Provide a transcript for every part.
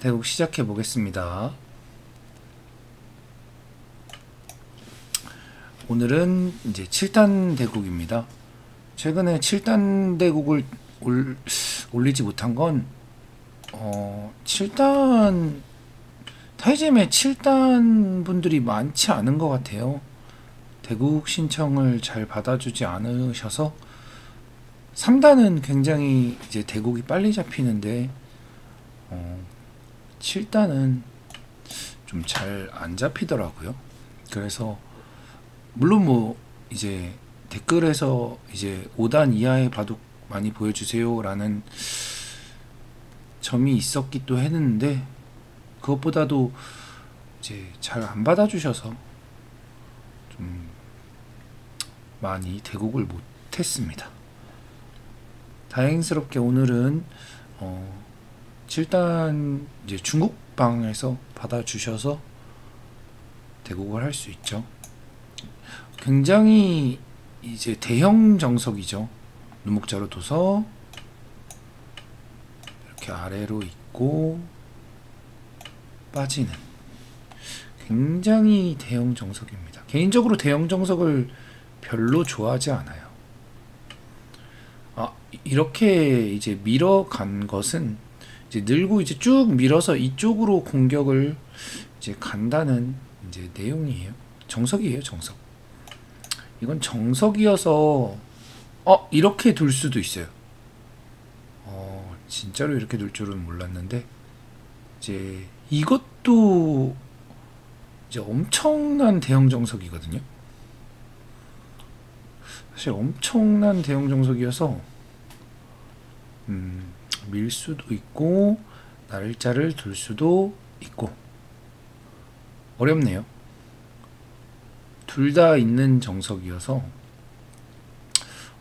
대국 시작해 보겠습니다. 오늘은 이제 7단 대국입니다. 최근에 7단 대국을 올리지 못한 건 7단 타이잼에 7단 분들이 많지 않은 것 같아요. 대국 신청을 잘 받아주지 않으셔서 3단은 굉장히 이제 대국이 빨리 잡히는데 7단은 좀 잘 안 잡히더라고요. 그래서 물론 뭐 이제 댓글에서 이제 5단 이하의 바둑 많이 보여주세요 라는 점이 있었기 또 했는데, 그것보다도 이제 잘 안 받아주셔서 좀 많이 대국을 못했습니다. 다행스럽게 오늘은 7단 이제 중국방에서 받아주셔서 대국을 할 수 있죠. 굉장히 이제 대형 정석이죠. 누목자로 둬서 이렇게 아래로 있고 빠지는 굉장히 대형 정석입니다. 개인적으로 대형 정석을 별로 좋아하지 않아요. 이렇게 이제 밀어간 것은 이제 늘고 이제 쭉 밀어서 이쪽으로 공격을 이제 간다는 이제 내용이에요. 정석이에요, 정석. 이건 정석이어서 이렇게 둘 수도 있어요. 진짜로 이렇게 둘 줄은 몰랐는데, 이제 이것도 이제 엄청난 대형 정석이거든요. 사실 엄청난 대형 정석이어서 밀 수도 있고 날짜를 둘 수도 있고 어렵네요. 둘 다 있는 정석이어서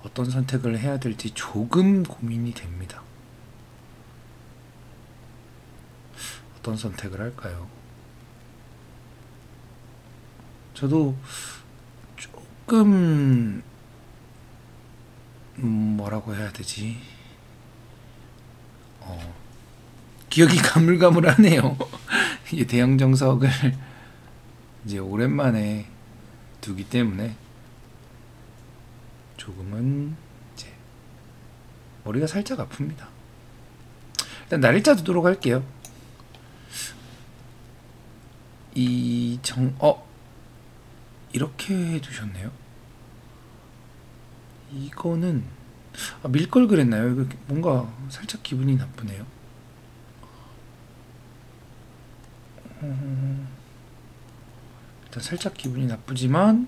어떤 선택을 해야 될지 조금 고민이 됩니다. 어떤 선택을 할까요? 저도 조금 뭐라고 해야 되지? 기억이 가물가물하네요. 이 대형 정석을 이제 오랜만에 두기 때문에 조금은 이제 머리가 살짝 아픕니다. 일단 날짜 두도록 할게요. 이렇게 두셨네요. 이거는 밀 걸 그랬나요? 이거 뭔가 살짝 기분이 나쁘네요. 일단 살짝 기분이 나쁘지만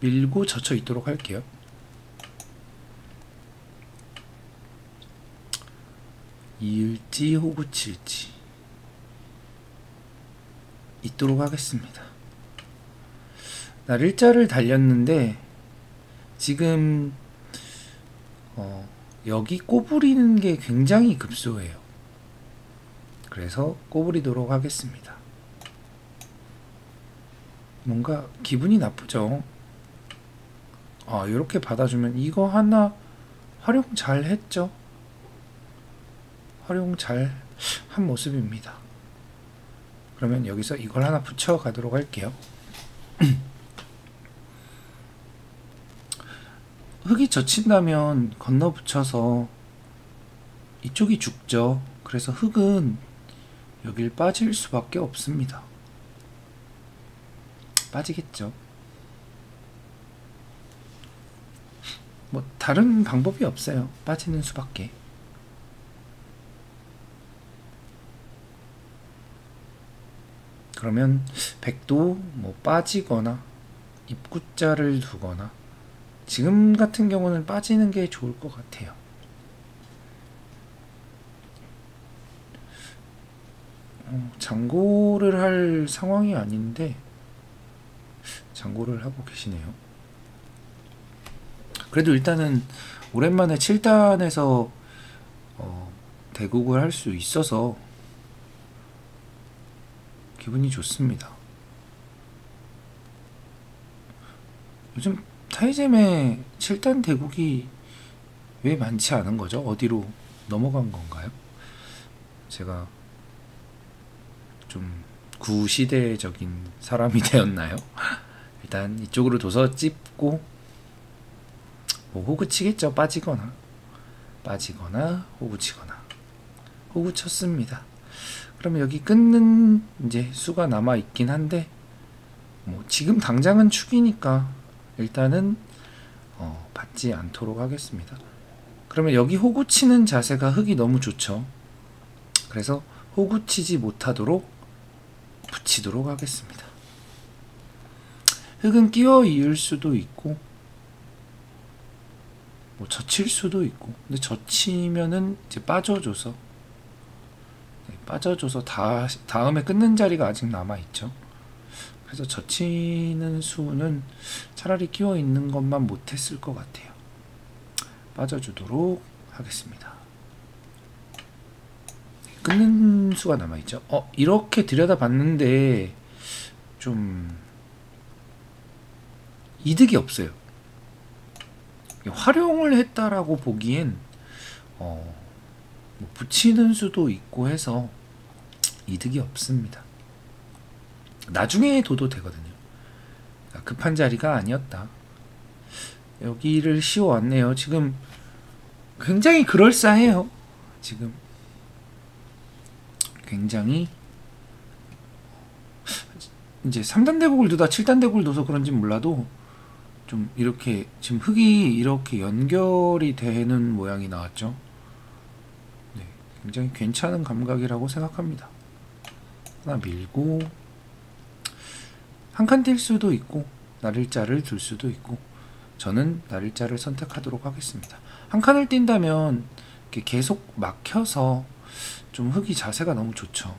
밀고 젖혀 있도록 할게요. 이을지 호구칠지 있도록 하겠습니다. 날일자를 달렸는데 지금 여기 꼬부리는 게 굉장히 급소해요. 그래서 꼬부리도록 하겠습니다. 뭔가 기분이 나쁘죠. 이렇게 받아주면 이거 하나 활용 잘 했죠. 활용 잘 한 모습입니다. 그러면 여기서 이걸 하나 붙여 가도록 할게요. 흙이 젖힌다면 건너 붙여서 이쪽이 죽죠. 그래서 흙은 여길 빠질 수밖에 없습니다. 빠지겠죠. 뭐 다른 방법이 없어요. 빠지는 수밖에. 그러면 백도 뭐 빠지거나 입구자를 두거나, 지금 같은 경우는 빠지는 게 좋을 것 같아요. 장고를 할 상황이 아닌데 장고를 하고 계시네요. 그래도 일단은 오랜만에 7단에서 대국을 할 수 있어서 기분이 좋습니다. 요즘 타이잼에 7단 대국이 왜 많지 않은 거죠? 어디로 넘어간 건가요? 제가 좀 구시대적인 사람이 되었나요? 일단 이쪽으로 둬서 찝고 뭐 호구 치겠죠. 빠지거나 호구 치거나. 호구 쳤습니다. 그러면 여기 끊는 이제 수가 남아 있긴 한데 뭐 지금 당장은 축이니까 일단은 받지 않도록 하겠습니다. 그러면 여기 호구 치는 자세가 흙이 너무 좋죠. 그래서 호구 치지 못하도록 붙이도록 하겠습니다. 흙은 끼워 이을 수도 있고 뭐 젖힐 수도 있고, 근데 젖히면은 이제 빠져줘서 다음에 끊는 자리가 아직 남아 있죠. 그래서 젖히는 수는 차라리 끼워 있는 것만 못했을 것 같아요. 빠져주도록 하겠습니다. 끊는 수가 남아 있죠. 이렇게 들여다봤는데 좀 이득이 없어요. 활용을 했다라고 보기엔 뭐 붙이는 수도 있고 해서 이득이 없습니다. 나중에 둬도 되거든요. 급한 자리가 아니었다. 여기를 씌워왔네요. 지금 굉장히 그럴싸해요. 지금 굉장히 이제 3단 대국을 두다 7단 대국을 둬서 그런지 몰라도 좀 이렇게 지금 흙이 이렇게 연결이 되는 모양이 나왔죠. 네, 굉장히 괜찮은 감각이라고 생각합니다. 하나 밀고 한 칸 뛸 수도 있고 나릴자를 둘 수도 있고, 저는 나릴자를 선택하도록 하겠습니다. 한 칸을 뛴다면 이렇게 계속 막혀서 좀 흙이 자세가 너무 좋죠.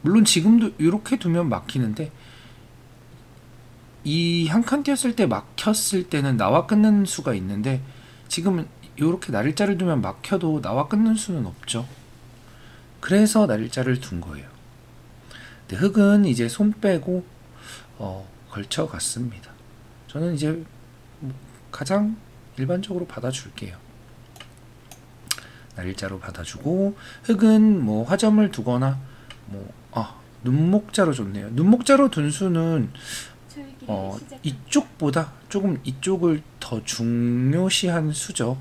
물론 지금도 이렇게 두면 막히는데 이 한 칸 뛰었을 때 막혔을 때는 나와 끊는 수가 있는데 지금은 이렇게 나릴자를 두면 막혀도 나와 끊는 수는 없죠. 그래서 나릴자를 둔 거예요. 근데 흙은 이제 손 빼고 걸쳐 갔습니다. 저는 이제 가장 일반적으로 받아줄게요. 나릴자로 받아주고, 흙은 뭐 화점을 두거나 눈목자로 줬네요. 눈목자로 둔 수는 이쪽보다 조금 이쪽을 더 중요시한 수죠.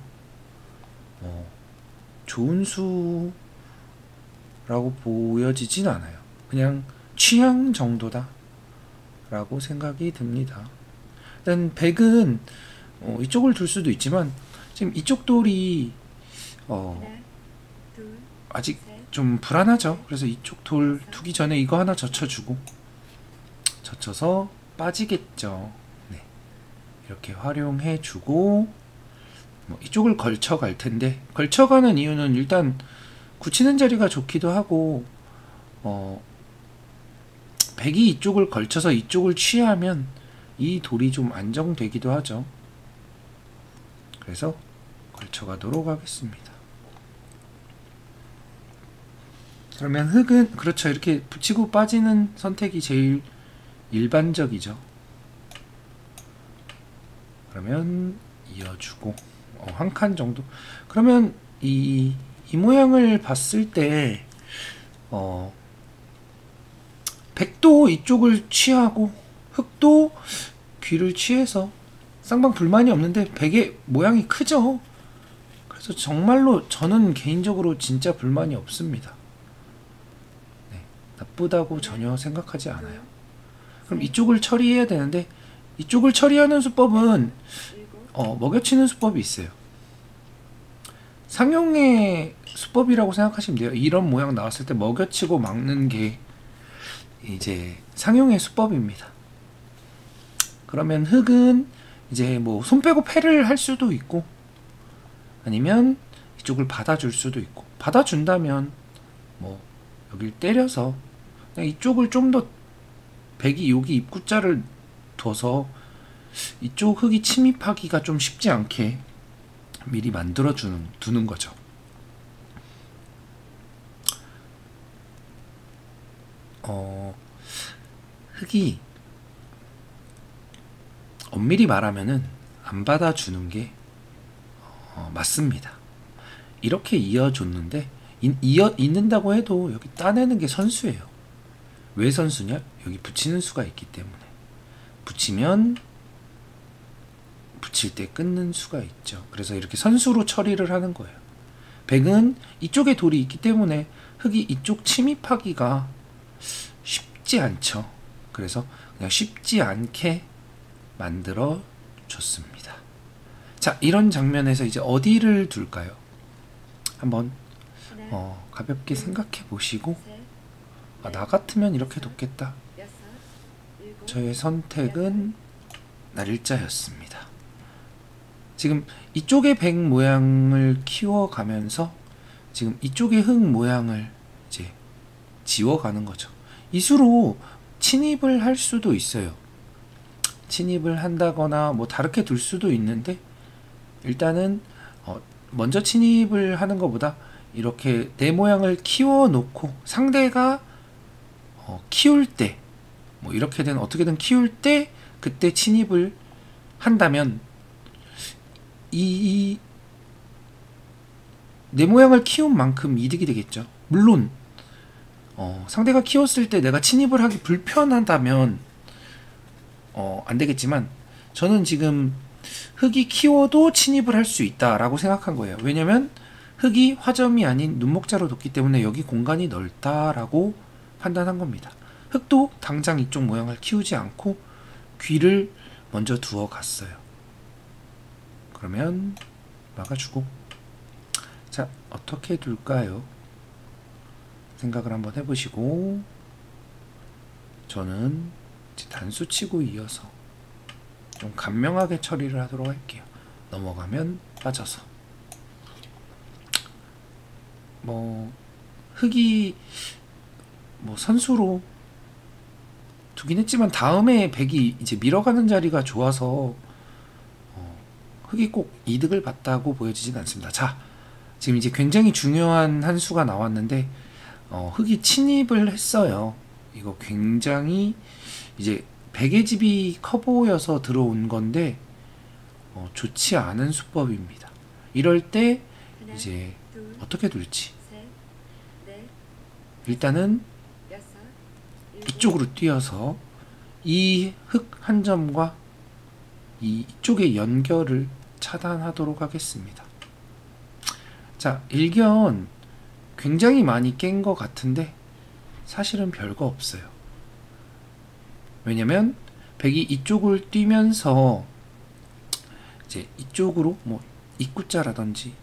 좋은 수라고 보여지진 않아요. 그냥 취향 정도다 라고 생각이 듭니다. 일단 100은 이쪽을 둘 수도 있지만 지금 이쪽 돌이 아직 좀 불안하죠. 그래서 이쪽 돌 두기 전에 이거 하나 젖혀주고, 젖혀서 빠지겠죠. 네. 이렇게 활용해주고 이쪽을 걸쳐갈 텐데, 걸쳐가는 이유는 일단 굳히는 자리가 좋기도 하고 100이 이쪽을 걸쳐서 이쪽을 취하면 이 돌이 좀 안정되기도 하죠. 그래서 걸쳐가도록 하겠습니다. 그러면 흙은 그렇죠. 이렇게 붙이고 빠지는 선택이 제일 일반적이죠. 그러면 이어주고 한 칸 정도. 그러면 이 모양을 봤을 때 백도 이쪽을 취하고 흙도 귀를 취해서 쌍방 불만이 없는데 백의 모양이 크죠. 그래서 정말로 저는 개인적으로 진짜 불만이 없습니다. 네, 나쁘다고 전혀 생각하지 않아요. 그럼 이쪽을 처리해야 되는데, 이쪽을 처리하는 수법은 먹여치는 수법이 있어요. 상용의 수법이라고 생각하시면 돼요. 이런 모양 나왔을 때 먹여치고 막는 게 이제 상용의 수법입니다. 그러면 흙은 이제 뭐 손 빼고 패를 할 수도 있고, 아니면 이쪽을 받아줄 수도 있고, 받아준다면 뭐 여길 때려서 그냥 이쪽을 좀 더 백이 여기 입구자를 둬서 이쪽 흙이 침입하기가 좀 쉽지 않게 미리 만들어 두는 거죠. 흙이 엄밀히 말하면은 안 받아주는 게 맞습니다. 이렇게 이어줬는데 있는다고 해도 여기 따내는 게 선수예요. 왜 선수냐? 여기 붙이는 수가 있기 때문에. 붙이면 붙일 때 끊는 수가 있죠. 그래서 이렇게 선수로 처리를 하는 거예요. 백은 이쪽에 돌이 있기 때문에 흑이 이쪽 침입하기가 쉽지 않죠. 그래서 그냥 쉽지 않게 만들어 줬습니다. 자, 이런 장면에서 이제 어디를 둘까요? 한번 가볍게 생각해 보시고, 나 같으면 이렇게 뒀겠다. 저의 선택은 날일자였습니다. 지금 이쪽의 백 모양을 키워가면서 지금 이쪽의 흑 모양을 이제 지워가는 거죠. 이 수로 침입을 할 수도 있어요. 침입을 한다거나 뭐 다르게 둘 수도 있는데, 일단은 먼저 침입을 하는 것보다 이렇게 내 모양을 키워 놓고 상대가 키울 때, 뭐 이렇게든 어떻게든 키울 때 그때 침입을 한다면 이 내 모양을 키운 만큼 이득이 되겠죠. 물론 상대가 키웠을 때 내가 침입을 하기 불편하다면 안 되겠지만, 저는 지금 흑이 키워도 침입을 할 수 있다라고 생각한 거예요. 왜냐면 흑이 화점이 아닌 눈목자로 뒀기 때문에 여기 공간이 넓다라고 판단한 겁니다. 흑도 당장 이쪽 모양을 키우지 않고 귀를 먼저 두어 갔어요. 그러면 막아주고, 자, 어떻게 둘까요? 생각을 한번 해보시고, 저는 단수 치고 이어서 좀 간명하게 처리를 하도록 할게요. 넘어가면 빠져서. 뭐 흑이 뭐 선수로 두긴 했지만 다음에 백이 이제 밀어가는 자리가 좋아서 흑이 꼭 이득을 봤다고 보여지진 않습니다. 자, 지금 이제 굉장히 중요한 한 수가 나왔는데 흑이 침입을 했어요. 이거 굉장히 이제 백의 집이 커 보여서 들어온 건데 좋지 않은 수법입니다. 이럴 때 이제 어떻게 둘지, 일단은 이쪽으로 뛰어서 이 흑 한 점과 이쪽의 연결을 차단하도록 하겠습니다. 자, 일견 굉장히 많이 깬 것 같은데 사실은 별거 없어요. 왜냐면 백이 이쪽을 뛰면서 이제 이쪽으로 뭐 입구자라든지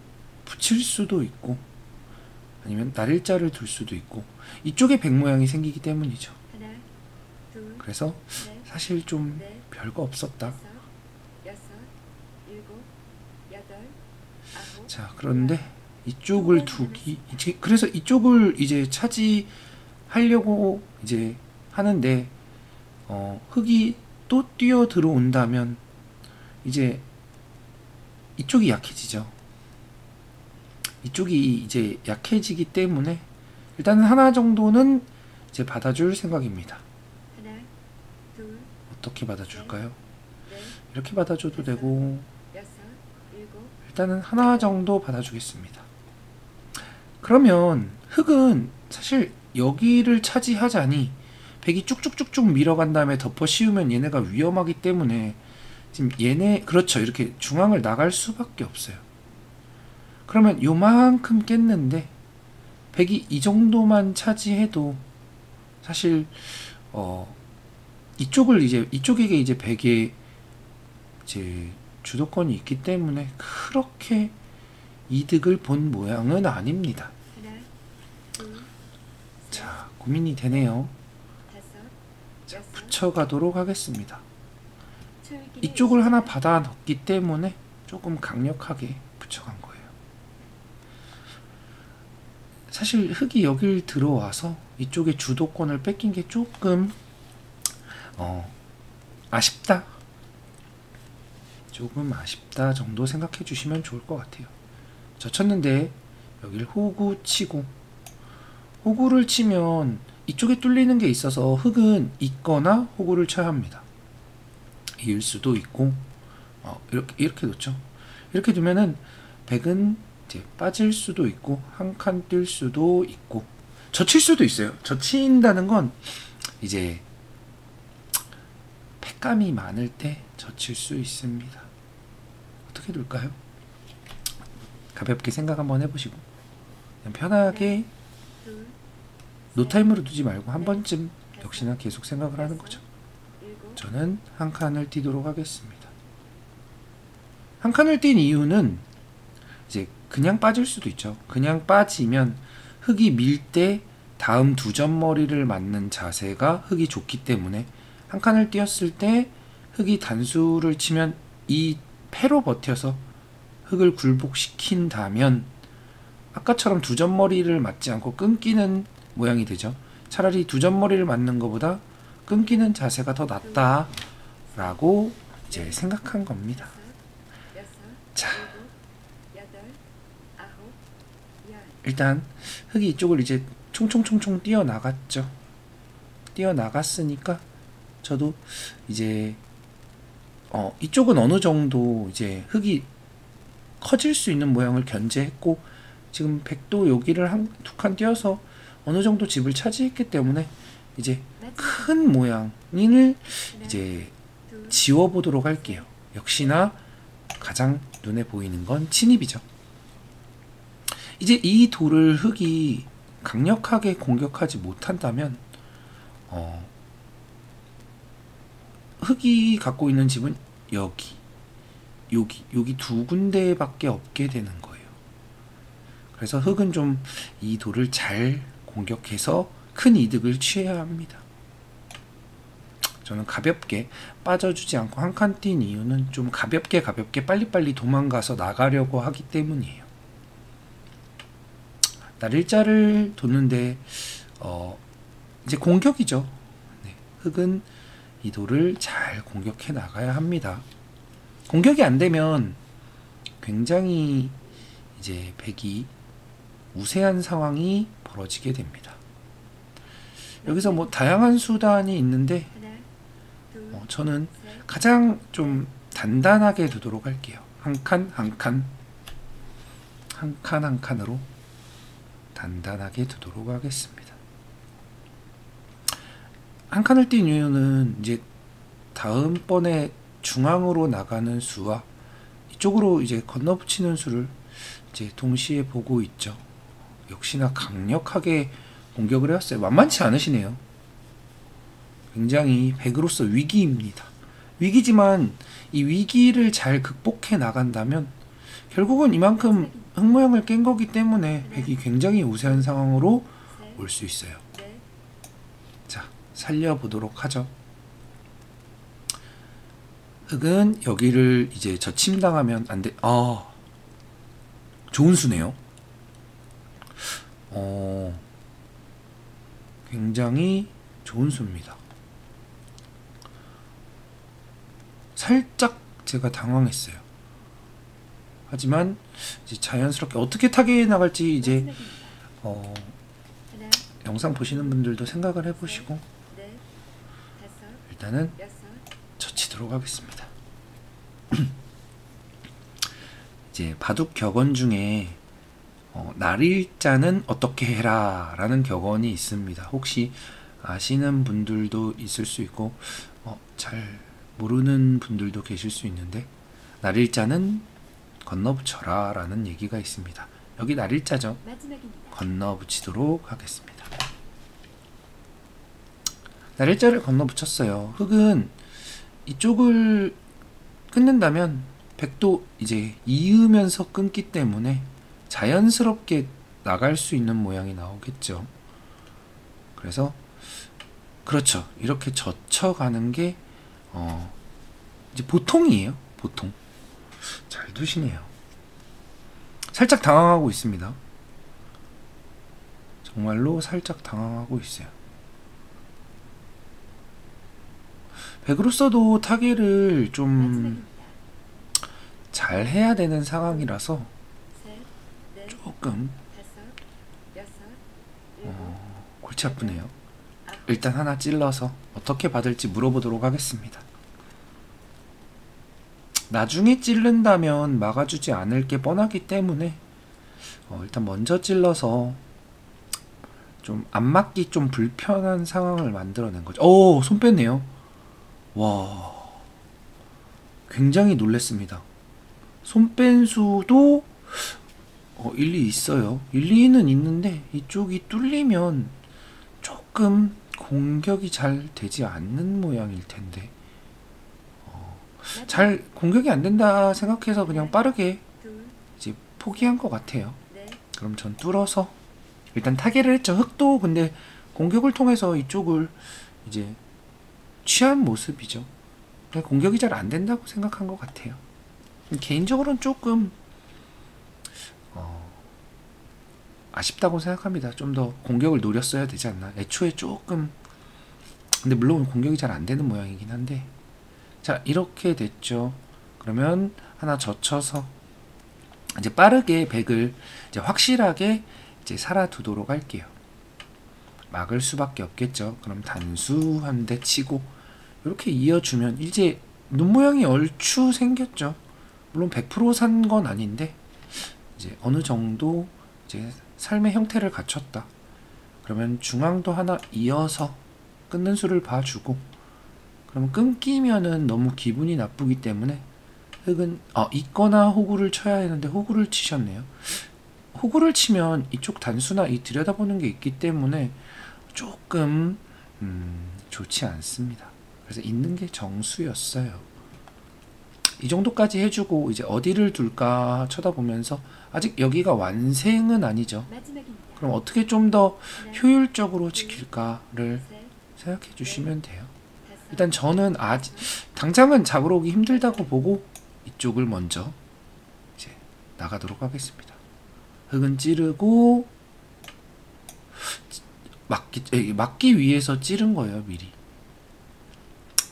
붙일 수도 있고, 아니면 날일자를 둘 수도 있고, 이쪽에 백 모양이 생기기 때문이죠. 그래서 사실 좀 별거 없었다. 자, 그런데 이쪽을 두기, 이제 그래서 이쪽을 이제 차지하려고 이제 하는데 흑이 또 뛰어 들어온다면 이제 이쪽이 약해지죠. 이쪽이 이제 약해지기 때문에 일단은 하나 정도는 이제 받아줄 생각입니다. 어떻게 받아줄까요? 이렇게 받아줘도 되고, 일단은 하나 정도 받아주겠습니다. 그러면 흑은 사실 여기를 차지하자니 백이 쭉쭉쭉쭉 밀어간 다음에 덮어 씌우면 얘네가 위험하기 때문에 지금 얘네, 그렇죠, 이렇게 중앙을 나갈 수밖에 없어요. 그러면 요만큼 깼는데 백이 이 정도만 차지해도 사실 이쪽에게 이제 백의 이제 주도권이 있기 때문에 그렇게 이득을 본 모양은 아닙니다. 자, 고민이 되네요. 자, 붙여가도록 하겠습니다. 이쪽을 하나 받아 넣기 때문에 조금 강력하게 붙여간 거예요. 사실 흑이 여길 들어와서 이쪽에 주도권을 뺏긴 게 조금 아쉽다, 조금 아쉽다 정도 생각해 주시면 좋을 것 같아요. 젖혔는데 여기를 호구 치고, 호구를 치면 이쪽에 뚫리는 게 있어서 흑은 있거나 호구를 쳐야 합니다. 이을 수도 있고, 이렇게 놓죠. 이렇게 두면은 백은 이제 빠질 수도 있고 한 칸 뛸 수도 있고 젖힐 수도 있어요. 젖힌다는 건 이제 팩감이 많을 때 젖힐 수 있습니다. 어떻게 둘까요? 가볍게 생각 한번 해보시고 그냥 편하게 노타임으로 두지 말고 한 번쯤 역시나 계속 생각을 하는 거죠. 저는 한 칸을 띄도록 하겠습니다. 한 칸을 띈 이유는 이제 그냥 빠질 수도 있죠. 그냥 빠지면 흙이 밀 때 다음 두 점 머리를 맞는 자세가 흙이 좋기 때문에 한 칸을 띄었을 때 흙이 단수를 치면 이 패로 버텨서 흙을 굴복시킨다면 아까처럼 두 점 머리를 맞지 않고 끊기는 모양이 되죠. 차라리 두 점 머리를 맞는 것보다 끊기는 자세가 더 낫다라고 이제 생각한 겁니다. 자, 일단 흙이 이쪽을 이제 총총총총 뛰어나갔죠. 뛰어나갔으니까 저도 이제 이쪽은 어느 정도 이제 흙이 커질 수 있는 모양을 견제했고 지금 백도 여기를 두 칸 띄어서 어느 정도 집을 차지했기 때문에 이제 큰 모양을 이제 지워보도록 할게요. 역시나 가장 눈에 보이는 건 침입이죠. 이제 이 돌을 흙이 강력하게 공격하지 못한다면 흙이 갖고 있는 집은 여기 두 군데밖에 없게 되는 거예요. 그래서 흙은 좀 이 돌을 잘 공격해서 큰 이득을 취해야 합니다. 저는 가볍게 빠져주지 않고 한 칸 뛴 이유는 좀 가볍게 빨리빨리 도망가서 나가려고 하기 때문이에요. 날일자를 뒀는데 이제 공격이죠. 네, 흙은 이 돌을 잘 공격해 나가야 합니다. 공격이 안 되면 굉장히 이제 백이 우세한 상황이 벌어지게 됩니다. 여기서 뭐 다양한 수단이 있는데 저는 가장 좀 단단하게 두도록 할게요. 한 칸으로 단단하게 두도록 하겠습니다. 한 칸을 띈 이유는 이제 다음번에 중앙으로 나가는 수와 이쪽으로 이제 건너붙이는 수를 이제 동시에 보고 있죠. 역시나 강력하게 공격을 해왔어요. 만만치 않으시네요. 굉장히 백으로서 위기입니다. 위기지만 이 위기를 잘 극복해 나간다면 결국은 이만큼 흙 모양을 깬 거기 때문에 백이 굉장히 우세한 상황으로 올 수 있어요. 자, 살려보도록 하죠. 흙은 여기를 이제 젖힘당하면 안 돼. 좋은 수네요. 굉장히 좋은 수입니다. 살짝 제가 당황했어요. 하지만 이제 자연스럽게 어떻게 타개해 나갈지 이제 영상 보시는 분들도 생각을 해보시고 일단은 젖히도록 하겠습니다. 이제 바둑 격언 중에 날일자는 어떻게 해라 라는 격언이 있습니다. 혹시 아시는 분들도 있을 수 있고 잘 모르는 분들도 계실 수 있는데 날일자는 건너붙여라 라는 얘기가 있습니다. 여기 날일자죠. 건너붙이도록 하겠습니다. 날일자를 건너붙였어요. 흙은 이쪽을 끊는다면 백도 이제 이으면서 끊기 때문에 자연스럽게 나갈 수 있는 모양이 나오겠죠. 그래서 그렇죠. 이렇게 젖혀가는 게 이제 보통이에요. 보통. 잘 두시네요. 살짝 당황하고 있습니다. 정말로 살짝 당황하고 있어요. 백으로서도 타개를 좀 잘 해야 되는 상황이라서 조금 골치 아프네요. 일단 하나 찔러서 어떻게 받을지 물어보도록 하겠습니다. 나중에 찌른다면 막아주지 않을 게 뻔하기 때문에 일단 먼저 찔러서 좀 안 맞기 좀 불편한 상황을 만들어낸 거죠. 오, 손 뺐네요. 와, 굉장히 놀랬습니다. 손 뺀 수도 일리 있어요. 일리는 있는데 이쪽이 뚫리면 조금 공격이 잘 되지 않는 모양일 텐데 잘 공격이 안 된다 생각해서 그냥 빠르게 이제 포기한 것 같아요. 그럼 전 뚫어서 일단 타개를 했죠. 흑도 근데 공격을 통해서 이쪽을 이제 취한 모습이죠. 공격이 잘 안 된다고 생각한 것 같아요. 개인적으로는 조금 아쉽다고 생각합니다. 좀 더 공격을 노렸어야 되지 않나. 애초에 조금 근데 물론 공격이 잘 안 되는 모양이긴 한데 자 이렇게 됐죠. 그러면 하나 젖혀서 이제 빠르게 백을 이제 확실하게 이제 살아두도록 할게요. 막을 수밖에 없겠죠. 그럼 단수 한 대 치고 이렇게 이어주면 이제 눈 모양이 얼추 생겼죠. 물론 100% 산 건 아닌데 이제 어느 정도 이제 삶의 형태를 갖췄다. 그러면 중앙도 하나 이어서 끊는 수를 봐주고 그러면 끊기면은 너무 기분이 나쁘기 때문에 흑은 있거나 호구를 쳐야 하는데 호구를 치셨네요. 호구를 치면 이쪽 단수나 이 들여다보는 게 있기 때문에 조금 좋지 않습니다. 그래서 있는 게 정수였어요. 이 정도까지 해주고 이제 어디를 둘까 쳐다보면서 아직 여기가 완생은 아니죠. 그럼 어떻게 좀 더 효율적으로 지킬까를 생각해 주시면 돼요. 일단 저는 아직 당장은 잡으러 오기 힘들다고 보고 이쪽을 먼저 이제 나가도록 하겠습니다. 흑은 찌르고 막기 위해서 찌른 거예요.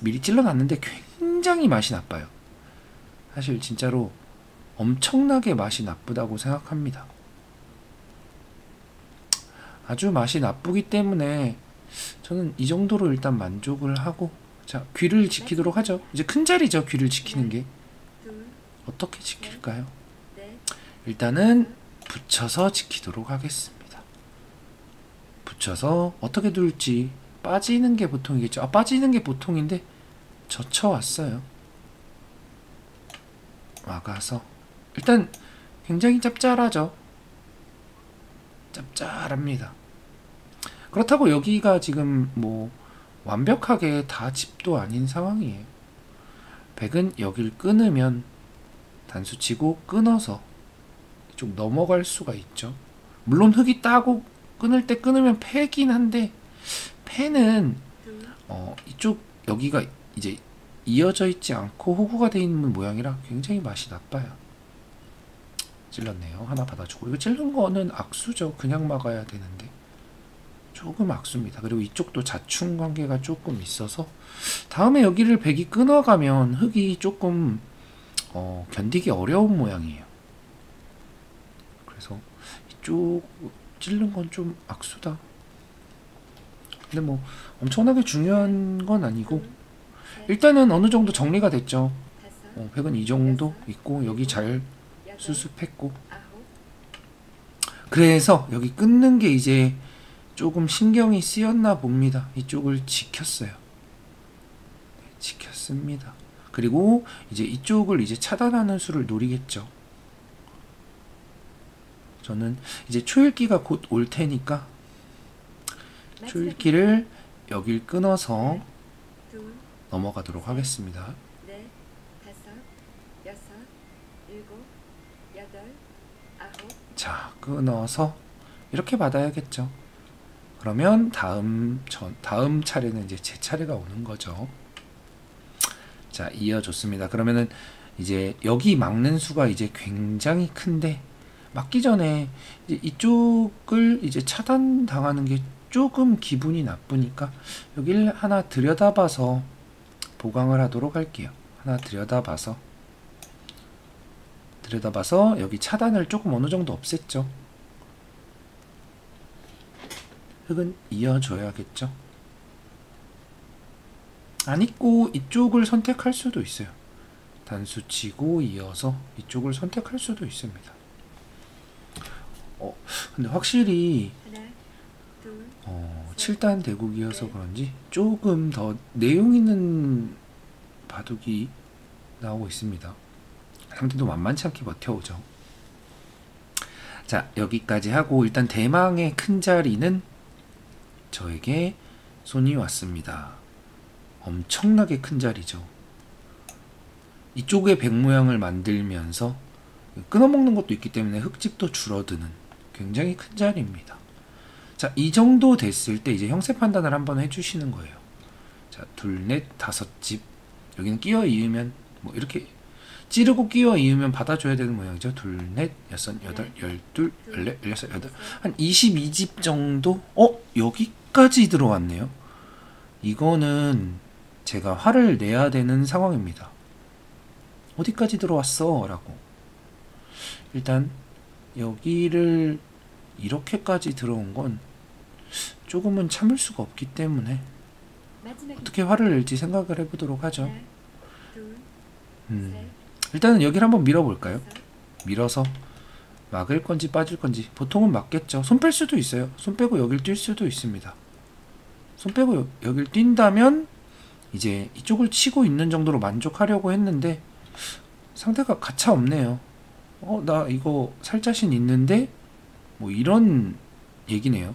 미리 찔러놨는데 굉장히 맛이 나빠요. 사실 진짜로 엄청나게 맛이 나쁘다고 생각합니다. 아주 맛이 나쁘기 때문에 저는 이 정도로 일단 만족을 하고 자 귀를 지키도록 하죠. 이제 큰 자리죠. 귀를 지키는 게 어떻게 지킬까요? 일단은 붙여서 지키도록 하겠습니다. 붙여서 어떻게 둘지 빠지는 게 보통이겠죠. 빠지는 게 보통인데 젖혀왔어요. 막아서 일단 굉장히 짭짤하죠. 짭짤합니다. 그렇다고 여기가 지금 뭐 완벽하게 다 집도 아닌 상황이에요. 백은 여길 끊으면 단수치고 끊어서 좀 넘어갈 수가 있죠. 물론 흑이 따고 끊을 때 끊으면 패긴 한데 패는 이쪽 여기가 이제 이어져 있지 않고 호구가 되어 있는 모양이라 굉장히 맛이 나빠요. 찔렀네요. 하나 받아주고 이거 찔른 거는 악수죠. 그냥 막아야 되는데 조금 악수입니다. 그리고 이쪽도 자충 관계가 조금 있어서 다음에 여기를 백이 끊어가면 흑이 조금 견디기 어려운 모양이에요. 그래서 이쪽 찔른 건 좀 악수다. 근데 뭐 엄청나게 중요한 건 아니고 일단은 어느 정도 정리가 됐죠. 백은 이 정도 있고 여기 잘 수습했고 그래서 여기 끊는 게 이제 조금 신경이 쓰였나 봅니다. 이쪽을 지켰어요. 지켰습니다. 그리고 이제 이쪽을 이제 차단하는 수를 노리겠죠. 저는 이제 초읽기가 곧 올 테니까 초읽기를 여길 끊어서 넘어가도록 하겠습니다. 자, 끊어서 이렇게 받아야겠죠. 그러면 다음 차례는 이제 제 차례가 오는 거죠. 자, 이어줬습니다. 그러면은 이제 여기 막는 수가 이제 굉장히 큰데 막기 전에 이제 이쪽을 이제 차단당하는 게 조금 기분이 나쁘니까 여기를 하나 들여다봐서 보강을 하도록 할게요. 하나 들여다봐서 여기 차단을 조금 어느 정도 없앴죠. 흑은 이어줘야겠죠. 안 있고 이쪽을 선택할 수도 있어요. 단수 치고 이어서 이쪽을 선택할 수도 있습니다. 근데 확실히 하나, 둘, 7단 대국이어서 그런지 조금 더 내용 있는 바둑이 나오고 있습니다. 상대도 만만치 않게 버텨오죠. 자, 여기까지 하고 일단 대망의 큰 자리는 저에게 손이 왔습니다. 엄청나게 큰 자리죠. 이쪽에 백 모양을 만들면서 끊어먹는 것도 있기 때문에 흙집도 줄어드는 굉장히 큰 자리입니다. 자, 이 정도 됐을 때 이제 형세 판단을 한번 해주시는 거예요. 자, 둘, 넷, 다섯 집. 여기는 끼워 이으면 뭐 이렇게 찌르고 끼워 이으면 받아줘야 되는 모양이죠. 둘, 넷, 여섯, 여덟, 열둘, 열넷, 열여섯, 여덟. 한 22집 정도? 여기까지 들어왔네요. 이거는 제가 화를 내야 되는 상황입니다. 어디까지 들어왔어? 라고. 일단 여기를 이렇게까지 들어온 건 조금은 참을 수가 없기 때문에 어떻게 화를 낼지 생각을 해보도록 하죠. 하나, 둘, 셋, 일단은 여기를 한번 밀어볼까요? 밀어서 막을 건지 빠질 건지. 보통은 막겠죠. 손 뺄 수도 있어요. 손 빼고 여길 뛸 수도 있습니다. 손 빼고 여길 뛴다면 이제 이쪽을 치고 있는 정도로 만족하려고 했는데 상대가 가차 없네요. 나 이거 살 자신 있는데 뭐 이런 얘기네요.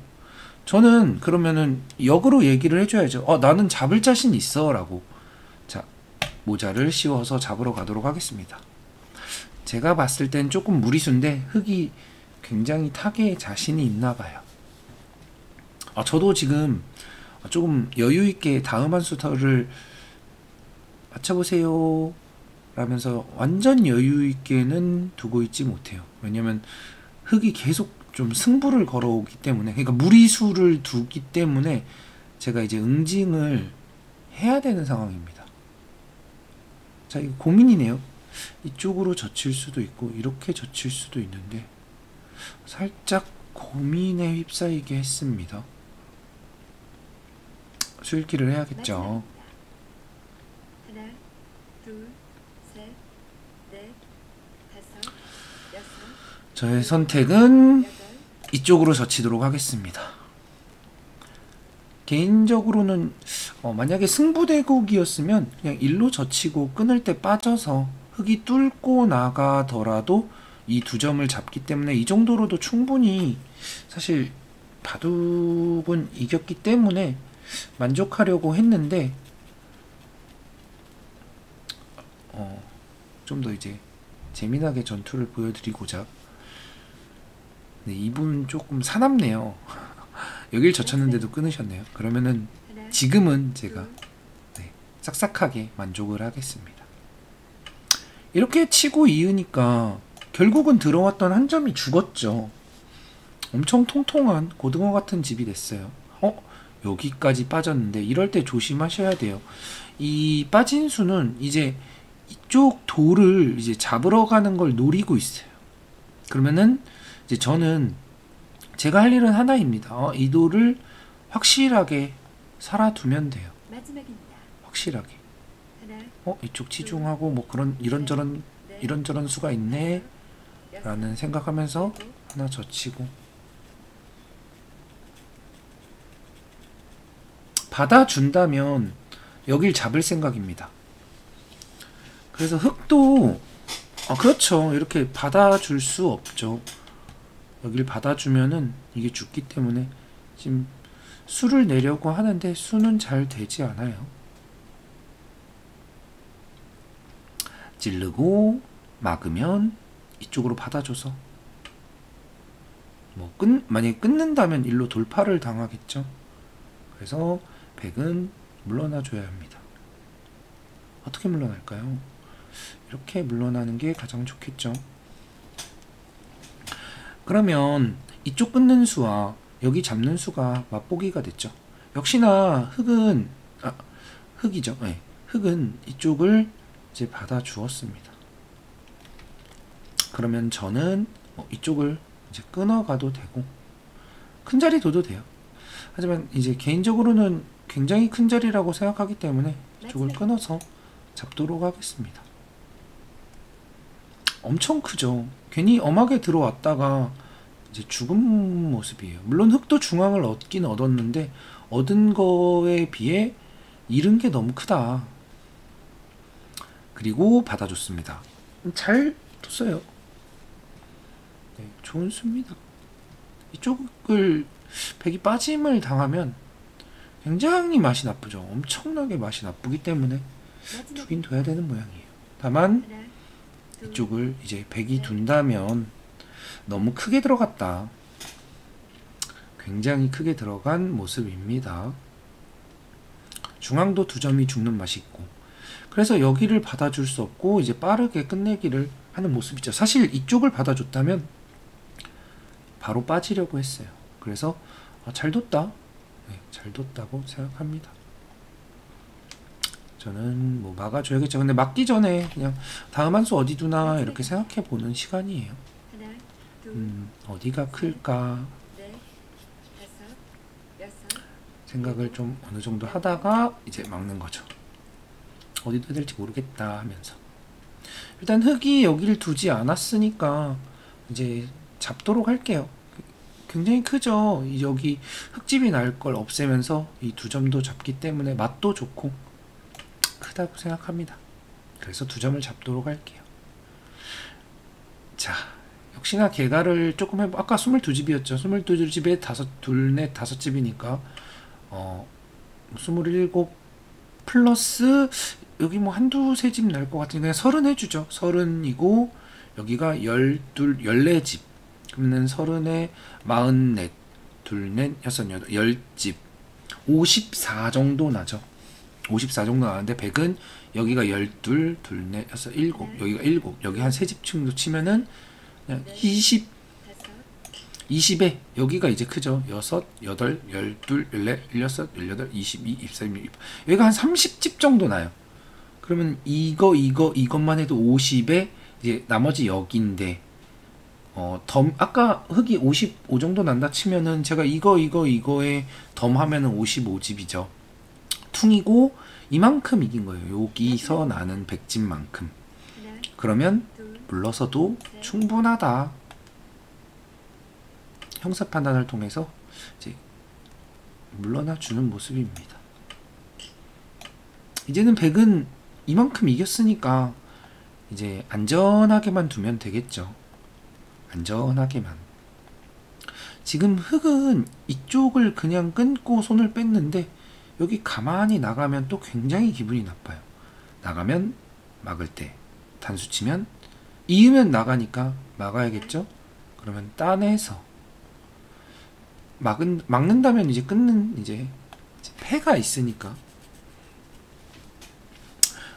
저는 그러면은 역으로 얘기를 해줘야죠. 나는 잡을 자신 있어 라고. 자, 모자를 씌워서 잡으러 가도록 하겠습니다. 제가 봤을 땐 조금 무리수인데 흙이 굉장히 타겟에 자신이 있나 봐요. 저도 지금 조금 여유있게 다음 한 수를 맞춰보세요 라면서 완전 여유있게는 두고 있지 못해요. 왜냐면 흙이 계속 좀 승부를 걸어오기 때문에, 그러니까 무리수를 두기 때문에 제가 이제 응징을 해야 되는 상황입니다. 자, 이거 고민이네요. 이쪽으로 젖힐 수도 있고 이렇게 젖힐 수도 있는데 살짝 고민에 휩싸이게 했습니다. 수일기를 해야겠죠. 하나, 둘, 셋, 넷, 다섯, 여섯, 저의 선택은 여덟, 이쪽으로 젖히도록 하겠습니다. 개인적으로는 만약에 승부대국이었으면 그냥 일로 젖히고 끊을 때 빠져서 흙이 뚫고 나가더라도 이 두 점을 잡기 때문에 이 정도로도 충분히 사실 바둑은 이겼기 때문에 만족하려고 했는데 좀 더 이제 재미나게 전투를 보여드리고자. 네, 이분 조금 사납네요. 여길 젖혔는데도 끊으셨네요. 그러면은 하나, 지금은 제가 싹싹하게 만족을 하겠습니다. 이렇게 치고 이으니까 결국은 들어왔던 한 점이 죽었죠. 엄청 통통한 고등어 같은 집이 됐어요. 여기까지 빠졌는데 이럴 때 조심하셔야 돼요. 이 빠진 수는 이제 이쪽 돌을 이제 잡으러 가는 걸 노리고 있어요. 그러면은 이제 저는 제가 할 일은 하나입니다. 이 돌을 확실하게 살아두면 돼요. 마지막입니다. 확실하게. 하나, 이쪽 치중하고 뭐 그런 이런저런 수가 있네 라는 생각하면서 하나 젖히고 받아준다면 여길 잡을 생각입니다. 그래서 흙도 그렇죠. 이렇게 받아줄 수 없죠. 여길 받아주면은 이게 죽기 때문에 지금 수를 내려고 하는데 수는 잘 되지 않아요. 찌르고 막으면 이쪽으로 받아줘서 뭐 만약에 끊는다면 일로 돌파를 당하겠죠. 그래서 백은 물러나 줘야 합니다. 어떻게 물러날까요? 이렇게 물러나는 게 가장 좋겠죠. 그러면 이쪽 끊는 수와 여기 잡는 수가 맛보기가 됐죠. 역시나 흙이죠. 네. 흙은 이쪽을 이제 받아 주었습니다. 그러면 저는 이쪽을 이제 끊어가도 되고 큰 자리 둬도 돼요. 하지만 이제 개인적으로는 굉장히 큰 자리라고 생각하기 때문에 이쪽을 끊어서 잡도록 하겠습니다. 엄청 크죠. 괜히 엄하게 들어왔다가 이제 죽은 모습이에요. 물론 흑도 중앙을 얻긴 얻었는데 얻은 거에 비해 잃은 게 너무 크다. 그리고 받아줬습니다. 잘 뒀어요. 네, 좋은 수입니다. 이쪽을 백이 빠짐을 당하면 굉장히 맛이 나쁘죠. 엄청나게 맛이 나쁘기 때문에 두긴 둬야 되는 모양이에요. 다만 하나, 둘, 이쪽을 이제 백이 둔다면 너무 크게 들어갔다. 굉장히 크게 들어간 모습입니다. 중앙도 2점이 죽는 맛이 있고, 그래서 여기를 받아줄 수 없고 이제 빠르게 끝내기를 하는 모습이죠. 사실 이쪽을 받아줬다면 바로 빠지려고 했어요. 그래서 잘 뒀다. 네, 잘 뒀다고 생각합니다. 저는 뭐 막아줘야겠죠. 근데 막기 전에 그냥 다음 한 수 어디 두나 이렇게 생각해 보는 시간이에요. 하나, 둘, 어디가 클까 넷, 다섯, 여섯, 생각을 좀 어느 정도 하다가 이제 막는 거죠. 어디 둬야 될지 모르겠다 하면서. 일단 흑이 여기를 두지 않았으니까 이제 잡도록 할게요. 굉장히 크죠. 여기 흑집이 날 걸 없애면서 이 2점도 잡기 때문에 맛도 좋고 크다고 생각합니다. 그래서 2점을 잡도록 할게요. 자, 역시나 개가를 조금 해보. 아까 22집이었죠. 22집에 둘, 넷, 5집이니까 27 플러스 여기 뭐 한두 세 집 날 것 같으니까 그냥 30 해주죠. 30이고 여기가 12, 14집. 그러면 30에 44, 둘, 넷, 여섯, 여덟, 10집. 54 정도 나죠. 54 정도 나는데 100은 여기가 12, 둘, 넷, 여섯, 7, 여기가 7, 여기 한 3집 정도 치면은 그냥 20, 다섯, 20에 여기가 이제 크죠. 6, 8, 12, 14, 16, 18, 22, 23, 24. 여기가 한 30집 정도 나요. 그러면 이것만 해도 50에 이제 나머지 여기인데 아까 흑이 55 정도 난다 치면은 제가 이거에 덤 하면은 55집이죠. 퉁이고 이만큼 이긴 거예요. 여기서 나는 100집만큼. 하나, 그러면 둘, 물러서도 충분하다. 형사 판단을 통해서 이제 물러나 주는 모습입니다. 이제는 100은 이만큼 이겼으니까 이제 안전하게만 두면 되겠죠. 안전하게만. 지금 흑은 이쪽을 그냥 끊고 손을 뺐는데 여기 가만히 나가면 또 굉장히 기분이 나빠요. 나가면 막을 때 단수 치면 이으면 나가니까 막아야겠죠. 그러면 따내서 막는다면 이제 끊는 이제 패가 있으니까.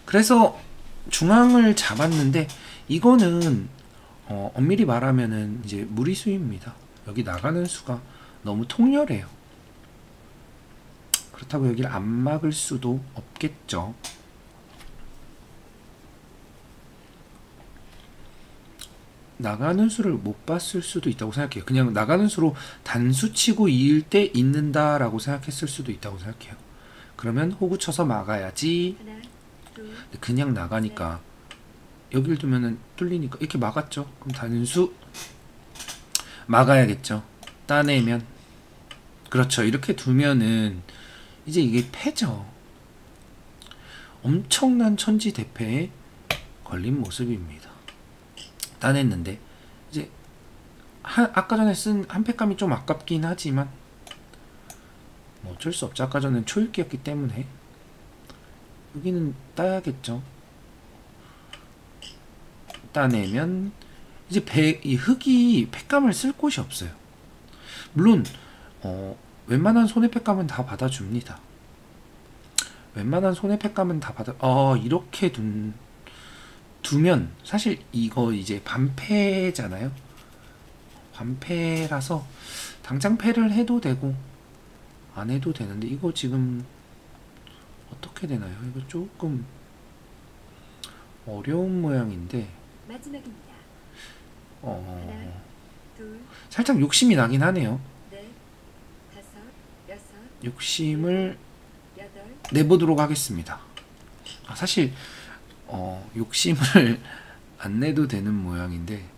그래서 중앙을 잡았는데 이거는 엄밀히 말하면은 이제 무리수입니다. 여기 나가는 수가 너무 통렬해요. 그렇다고 여기를 안 막을 수도 없겠죠. 나가는 수를 못 봤을 수도 있다고 생각해요. 그냥 나가는 수로 단수 치고 이을 때 있는다라고 생각했을 수도 있다고 생각해요. 그러면 호구 쳐서 막아야지. 하나, 둘, 그냥 나가니까 여길 두면은 뚫리니까 이렇게 막았죠. 그럼 단수 막아야겠죠. 따내면 그렇죠. 이렇게 두면은 이제 이게 패죠. 엄청난 천지대패에 걸린 모습입니다. 따냈는데 이제 아까 전에 쓴 한 패감이 좀 아깝긴 하지만 뭐 어쩔 수 없죠. 아까 전엔 초읽기였기 때문에 여기는 따야겠죠. 따내면 이제 이 흑이 패감을 쓸 곳이 없어요. 물론 웬만한 손해패감은 다 받아줍니다. 웬만한 손해패감은 다 받아. 이렇게 두면 사실 이거 이제 반패잖아요. 반패라서 당장 패를 해도 되고 안 해도 되는데 이거 지금 어떻게 되나요? 이거 조금 어려운 모양인데 마지막입니다. 하나, 둘, 살짝 욕심이 나긴 하네요. 넷, 다섯, 여섯, 욕심을 여덟, 내보도록 하겠습니다. 사실 욕심을 안 내도 되는 모양인데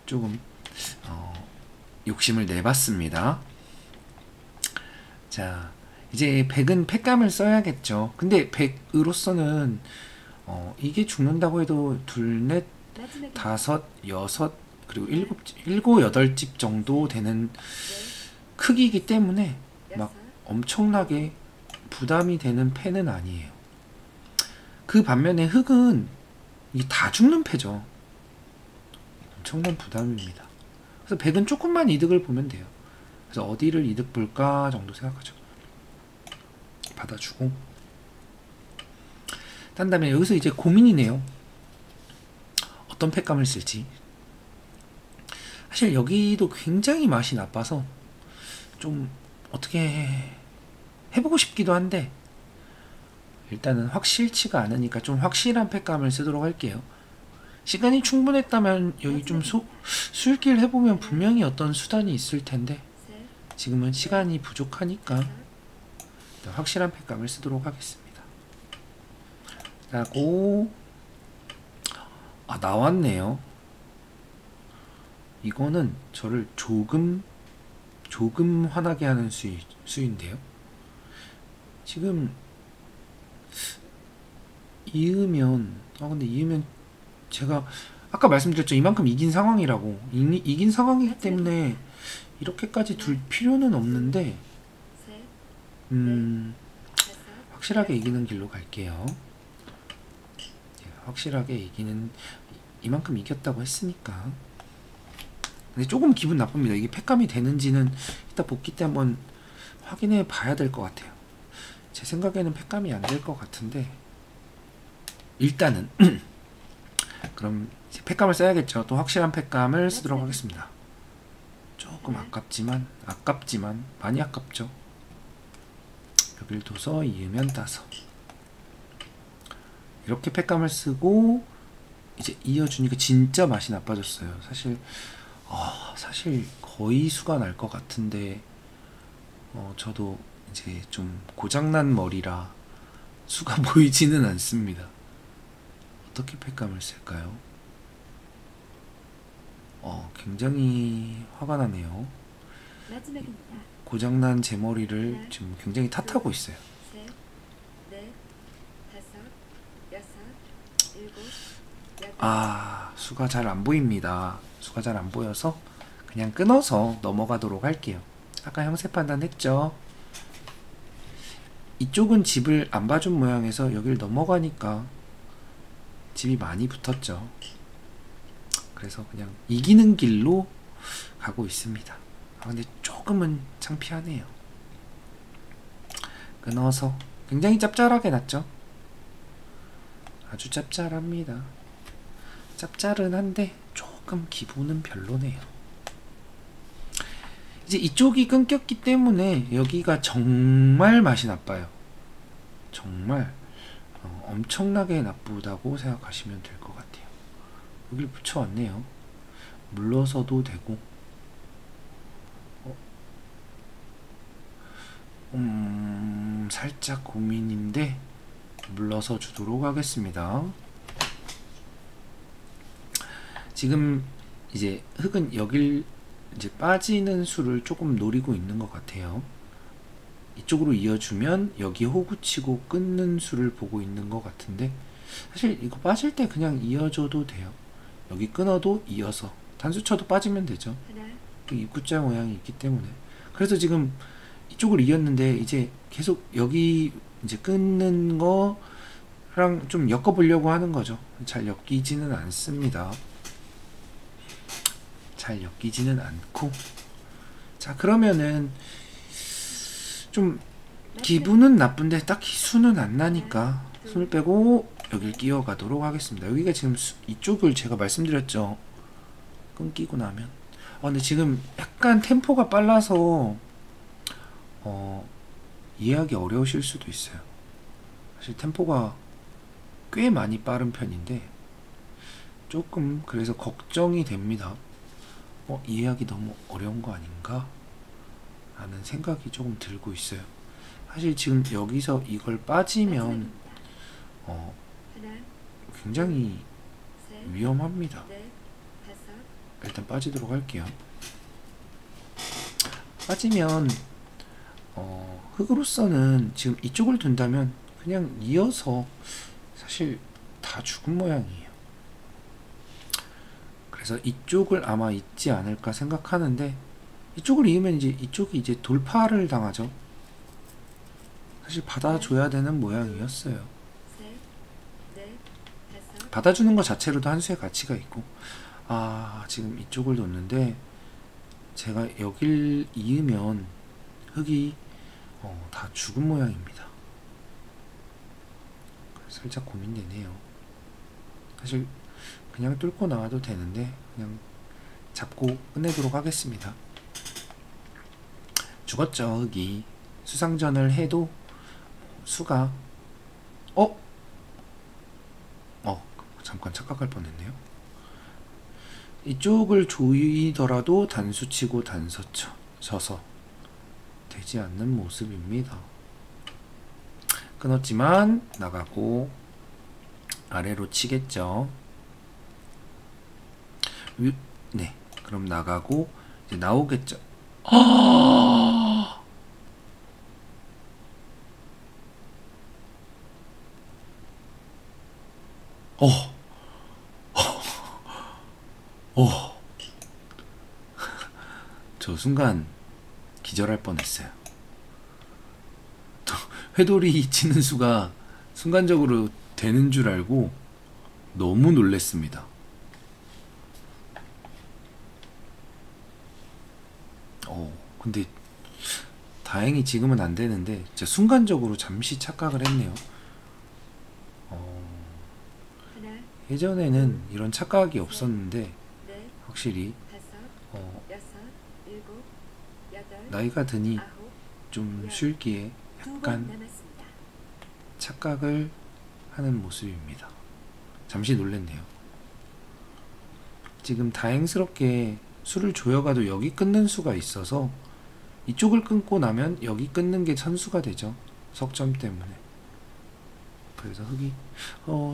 조금 욕심을 내봤습니다. 자, 이제 100은 팩감을 써야겠죠. 근데 100으로서는 이게 죽는다고 해도 둘, 넷, 마지막입니다. 다섯, 여섯, 그리고 일곱, 여덟 집 정도 되는 크기이기 때문에 막 여섯, 엄청나게 부담이 되는 패는 아니에요. 그 반면에 흑은 이게 다 죽는 패죠. 엄청난 부담입니다. 그래서 100은 조금만 이득을 보면 돼요. 그래서 어디를 이득 볼까 정도 생각하죠. 받아주고. 딴 다음에 여기서 이제 고민이네요. 어떤 팩감을 쓸지. 사실 여기도 굉장히 맛이 나빠서 좀 어떻게 해보고 싶기도 한데 일단은 확실치가 않으니까 좀 확실한 팩감을 쓰도록 할게요. 시간이 충분했다면 여기 좀 수익기를 해보면 분명히 어떤 수단이 있을 텐데 셋, 지금은 시간이 부족하니까 일단 확실한 팩감을 쓰도록 하겠습니다. 하고 나왔네요. 이거는 저를 조금 화나게 하는 수인데요. 지금 근데 이으면 제가 아까 말씀드렸죠. 이만큼 이긴 상황이라고. 이긴 상황이기 때문에 이렇게까지 둘 필요는 없는데 셋, 다섯, 확실하게 이기는 길로 갈게요. 확실하게 이기는 이만큼 이겼다고 했으니까. 근데 조금 기분 나쁩니다. 이게 팩감이 되는지는 이따 복귀 때 한번 확인해 봐야 될 것 같아요. 제 생각에는 팩감이 안 될 것 같은데 일단은 그럼 이제 팩감을 써야겠죠. 또 확실한 팩감을 쓰도록 하겠습니다. 조금 아깝지만 많이 아깝죠. 여길 둬서 이으면 따서 이렇게 팩감을 쓰고 이제 이어주니까 진짜 맛이 나빠졌어요. 사실 거의 수가 날 것 같은데 저도 이제 좀 고장난 머리라 수가 보이지는 않습니다. 어떻게 팩감을 쓸까요? 굉장히 화가 나네요. 마지막입니다. 고장난 제 머리를 지금 굉장히 탓하고 있어요. 셋, 넷, 다섯, 여섯, 일곱, 여덟. 수가 잘 안 보입니다. 수가 잘 안 보여서 그냥 끊어서 넘어가도록 할게요. 아까 형세 판단했죠? 이쪽은 집을 안 봐준 모양에서 여길 넘어가니까 집이 많이 붙었죠. 그래서 그냥 이기는 길로 가고 있습니다. 근데 조금은 창피하네요. 끊어서 굉장히 짭짤하게 났죠? 아주 짭짤합니다. 짭짤은 조금 기분은 별로네요. 이제 이쪽이 끊겼기 때문에 여기가 정말 맛이 나빠요. 정말 엄청나게 나쁘다고 생각하시면 될 것 같아요. 여기를 붙여왔네요. 물러서도 되고 살짝 고민인데 물러서 주도록 하겠습니다. 지금 이제 흑은 여길 이제 빠지는 수를 조금 노리고 있는 것 같아요. 이쪽으로 이어주면 여기 호구치고 끊는 수를 보고 있는 것 같은데 사실 이거 빠질 때 그냥 이어줘도 돼요. 여기 끊어도 이어서 단수쳐도 빠지면 되죠. 하나, 입구자 모양이 있기 때문에. 그래서 지금 이쪽을 이었는데 이제 계속 여기 이제 끊는 거랑 좀 엮어보려고 하는 거죠. 잘 엮이지는 않습니다. 잘 엮이지는 않고. 자, 그러면은 좀 기분은 나쁜데 딱히 수는 안 나니까 손을 빼고 여길 끼워가도록 하겠습니다. 여기가 지금 이쪽을 제가 말씀드렸죠. 끊기고 나면. 근데 지금 약간 템포가 빨라서 이해하기 어려우실 수도 있어요. 사실 템포가 꽤 많이 빠른 편인데 조금 그래서 걱정이 됩니다. 이해하기 너무 어려운 거 아닌가? 라는 생각이 조금 들고 있어요. 사실 지금 여기서 이걸 빠지면 하나, 굉장히 셋, 위험합니다. 넷, 다섯, 일단 빠지도록 할게요. 빠지면 흙으로서는 지금 이쪽을 둔다면 그냥 이어서 사실 다 죽은 모양이에요. 그래서 이쪽을 아마 잇지 않을까 생각하는데, 이쪽을 이으면 이제 이쪽이 이제 돌파를 당하죠. 사실 받아줘야 되는 모양이었어요. 셋, 넷, 다섯, 받아주는 것 자체로도 한 수의 가치가 있고, 지금 이쪽을 놓는데 제가 여길 이으면 흙이 다 죽은 모양입니다. 살짝 고민되네요. 사실 그냥 뚫고 나와도 되는데 그냥 잡고 끝내도록 하겠습니다. 죽었죠. 흙이 수상전을 해도 수가 잠깐 착각할 뻔했네요. 이쪽을 조이더라도 단수치고 단서쳐서 되지 않는 모습입니다. 끊었지만 나가고 아래로 치겠죠. 네, 그럼 나가고 이제 나오겠죠. 저 순간 기절할 뻔했어요. 회돌이 치는 수가 순간적으로 되는 줄 알고 너무 놀랬습니다. 근데 다행히 지금은 안 되는데 진짜 순간적으로 잠시 착각을 했네요. 하나, 예전에는 이런 착각이 없었는데 넷, 확실히 다섯, 여섯, 일곱, 여덟, 나이가 드니 아홉, 좀 쉴기에 두 번 약간 남았습니다. 착각을 하는 모습입니다. 잠시 놀랬네요. 지금 다행스럽게 수를 조여가도 여기 끊는 수가 있어서 이쪽을 끊고 나면 여기 끊는 게 선수가 되죠. 석점 때문에. 그래서 흙이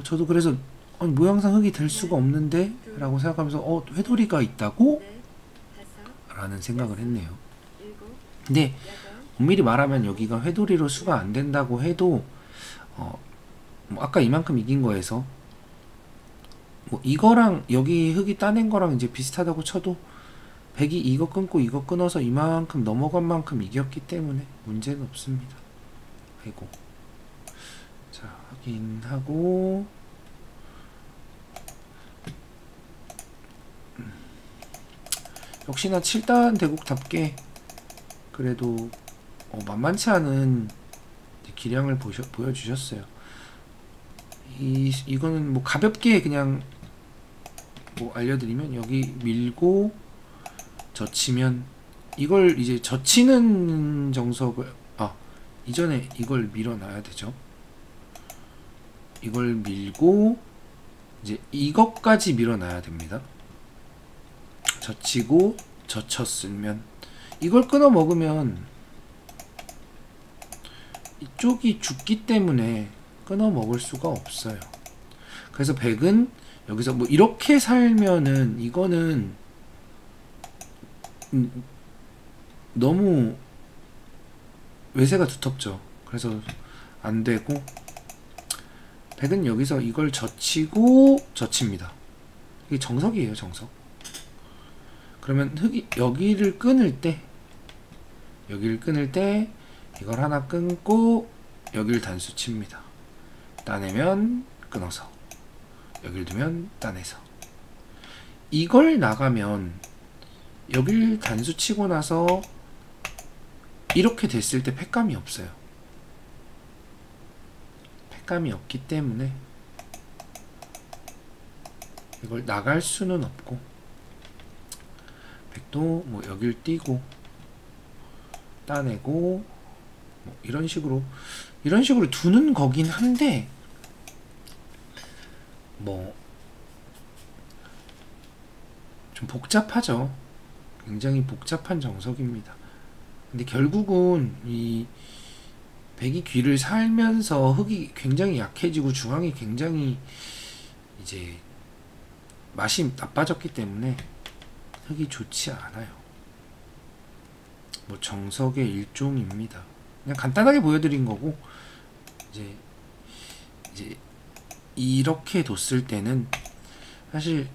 저도 그래서 모양상 흙이 될 수가 없는데 라고 생각하면서 회돌이가 있다고? 넷, 다섯, 라는 생각을 했네요. 일곱, 근데 여덟, 엄밀히 말하면 여기가 회돌이로 수가 안 된다고 해도 뭐 아까 이만큼 이긴 거에서 뭐 이거랑 여기 흙이 따낸 거랑 이제 비슷하다고 쳐도 100이 이거 끊고 이거 끊어서 이만큼 넘어간 만큼 이겼기 때문에 문제는 없습니다. 아이고. 자, 확인하고 역시나 7단 대국답게 그래도 만만치 않은 기량을 보여주셨어요. 이거는 뭐 가볍게 그냥 뭐 알려드리면 여기 밀고 젖히면 이걸 이제 젖히는 정석을 이전에 이걸 밀어놔야 되죠. 이걸 밀고 이제 이것까지 밀어놔야 됩니다. 젖히고 젖혔으면 이걸 끊어 먹으면 이쪽이 죽기 때문에 끊어 먹을 수가 없어요. 그래서 100은 여기서 뭐 이렇게 살면은 이거는 너무 외세가 두텁죠. 그래서 안 되고 100은 여기서 이걸 젖히고 젖힙니다. 이게 정석이에요, 정석. 그러면 흙이 여기를 끊을 때 이걸 하나 끊고 여기를 단수 칩니다. 따내면 끊어서 여기를 두면 따내서 이걸 나가면 여길 단수 치고 나서 이렇게 됐을 때 팩감이 없어요. 팩감이 없기 때문에 이걸 나갈 수는 없고 100도 뭐 여길 띄고 따내고 뭐 이런 식으로 두는 거긴 한데 뭐 좀 복잡하죠. 굉장히 복잡한 정석입니다. 근데 결국은 이 백이 귀를 살면서 흙이 굉장히 약해지고 중앙이 굉장히 이제 맛이 나빠졌기 때문에 흙이 좋지 않아요. 뭐 정석의 일종입니다. 그냥 간단하게 보여드린 거고, 이제 이렇게 뒀을 때는 사실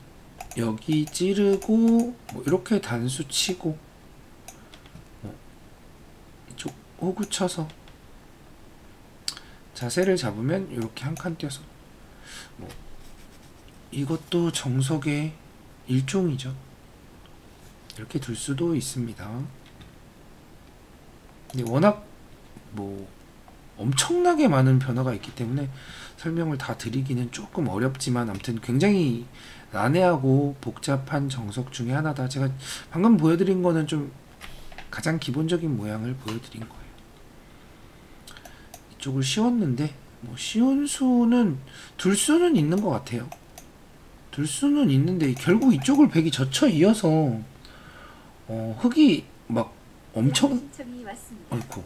여기 찌르고 뭐 이렇게 단수 치고 뭐 이쪽 호구 쳐서 자세를 잡으면 이렇게 한 칸 띄어서 뭐 이것도 정석의 일종이죠. 이렇게 둘 수도 있습니다. 근데 워낙 뭐 엄청나게 많은 변화가 있기 때문에 설명을 다 드리기는 조금 어렵지만, 아무튼 굉장히 난해하고 복잡한 정석 중에 하나다. 제가 방금 보여드린 거는 좀 가장 기본적인 모양을 보여드린 거예요. 이쪽을 씌웠는데 뭐 씌운 수는 둘 수는 있는 것 같아요. 둘 수는 있는데 결국 이쪽을 백이 젖혀 이어서 흙이 막 엄청 신청이 왔습니다. 어이쿠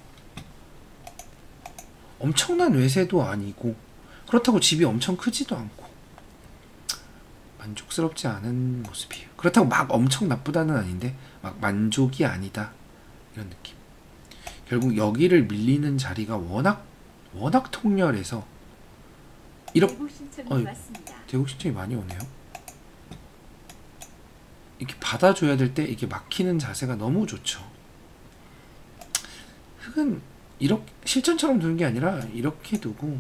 엄청난 외세도 아니고 그렇다고 집이 엄청 크지도 않고 만족스럽지 않은 모습이에요. 그렇다고 막 엄청 나쁘다는 아닌데 막 만족이 아니다 이런 느낌. 결국 여기를 밀리는 자리가 워낙 통렬해서 이렇게 대구 신청이 왔습니다. 대국 신청이 많이 오네요. 이렇게 받아줘야 될 때 이게 막히는 자세가 너무 좋죠. 흙은 이렇게 실전처럼 두는 게 아니라 이렇게 두고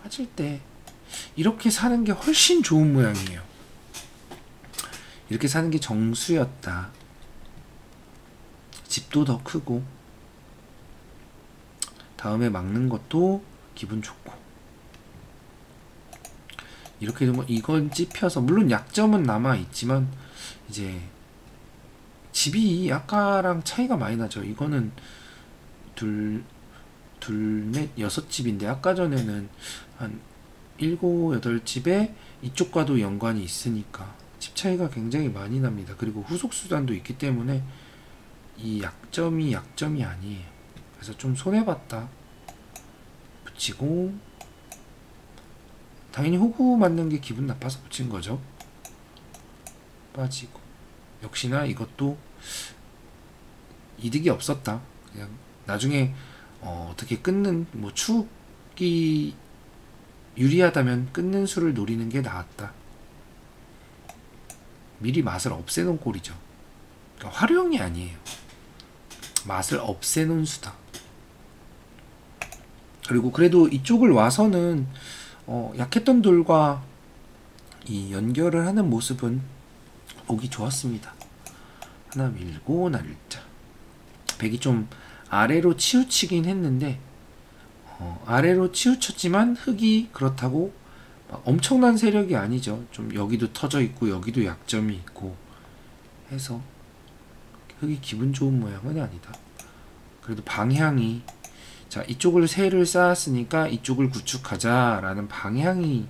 빠질 때 이렇게 사는 게 훨씬 좋은 모양이에요. 이렇게 사는 게 정수였다. 집도 더 크고 다음에 막는 것도 기분 좋고. 이렇게 되면 이건 찝혀서 물론 약점은 남아 있지만 이제 집이 아까랑 차이가 많이 나죠. 이거는 둘, 넷, 여섯 집인데 아까 전에는 한 7, 8집에 이쪽과도 연관이 있으니까 집 차이가 굉장히 많이 납니다. 그리고 후속 수단도 있기 때문에 이 약점이 아니에요. 그래서 좀 손해봤다. 붙이고 당연히 호구 맞는 게 기분 나빠서 붙인 거죠. 빠지고 역시나 이것도 이득이 없었다. 그냥 나중에 어떻게 끊는 뭐 축이 유리하다면 끊는 수를 노리는 게 나았다. 미리 맛을 없애놓은 꼴이죠. 그러니까 활용이 아니에요. 맛을 없애놓은 수다. 그리고 그래도 이쪽을 와서는 약했던 돌과 이 연결을 하는 모습은 보기 좋았습니다. 하나 밀고 날자. 백이 좀 아래로 치우치긴 했는데 아래로 치우쳤지만 흙이 그렇다고 막 엄청난 세력이 아니죠. 좀 여기도 터져 있고 여기도 약점이 있고 해서 흙이 기분 좋은 모양은 아니다. 그래도 방향이 자 이쪽을 새를 쌓았으니까 이쪽을 구축하자 라는 방향이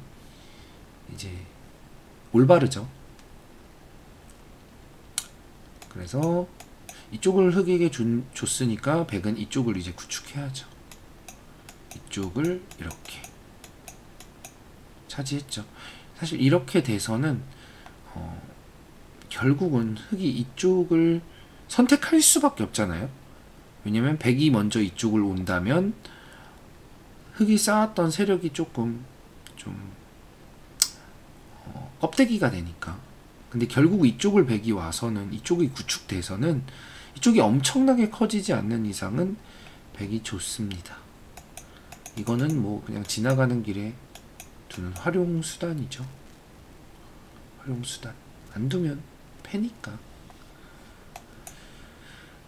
이제 올바르죠. 그래서 이쪽을 흙에게 줬으니까 백은 이쪽을 이제 구축해야죠. 이쪽을 이렇게 차지했죠. 사실 이렇게 돼서는 결국은 흙이 이쪽을 선택할 수밖에 없잖아요. 왜냐면 백이 먼저 이쪽을 온다면 흙이 쌓았던 세력이 조금 좀 껍데기가 되니까. 근데 결국 이쪽을 백이 와서는 이쪽이 구축돼서는 이쪽이 엄청나게 커지지 않는 이상은 백이 좋습니다. 이거는 뭐 그냥 지나가는 길에 두는 활용수단이죠. 활용수단. 안 두면 패니까.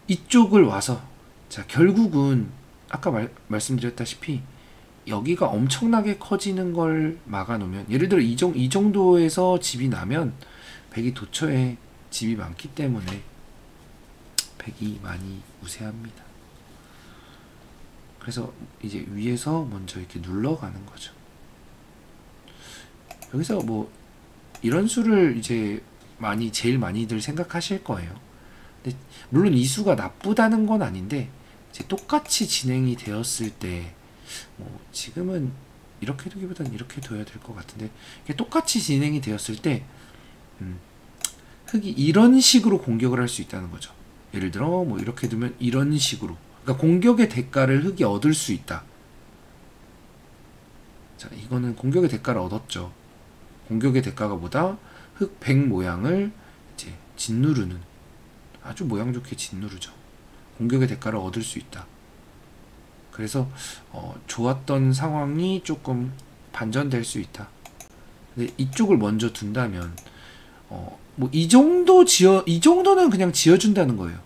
이쪽을 와서 자 결국은 아까 말씀드렸다시피 여기가 엄청나게 커지는 걸 막아놓으면 예를 들어 이 정도에서 집이 나면 백이 도처에 집이 많기 때문에 백이 많이 우세합니다. 그래서 이제 위에서 먼저 이렇게 눌러가는 거죠. 여기서 뭐 이런 수를 이제 제일 많이들 생각하실 거예요. 근데 물론 이 수가 나쁘다는 건 아닌데 이제 똑같이 진행이 되었을 때 뭐 지금은 이렇게 두기보다는 이렇게 둬야 될 것 같은데 이게 똑같이 진행이 되었을 때 흙이 이런 식으로 공격을 할 수 있다는 거죠. 예를 들어 뭐 이렇게 두면 이런 식으로, 그러니까 공격의 대가를 흙이 얻을 수 있다. 자, 이거는 공격의 대가를 얻었죠. 공격의 대가가 뭐다? 흙 100 모양을 이제 짓누르는, 아주 모양 좋게 짓누르죠. 공격의 대가를 얻을 수 있다. 그래서 좋았던 상황이 조금 반전될 수 있다. 근데 이쪽을 먼저 둔다면 뭐 이 정도는 그냥 지어준다는 거예요.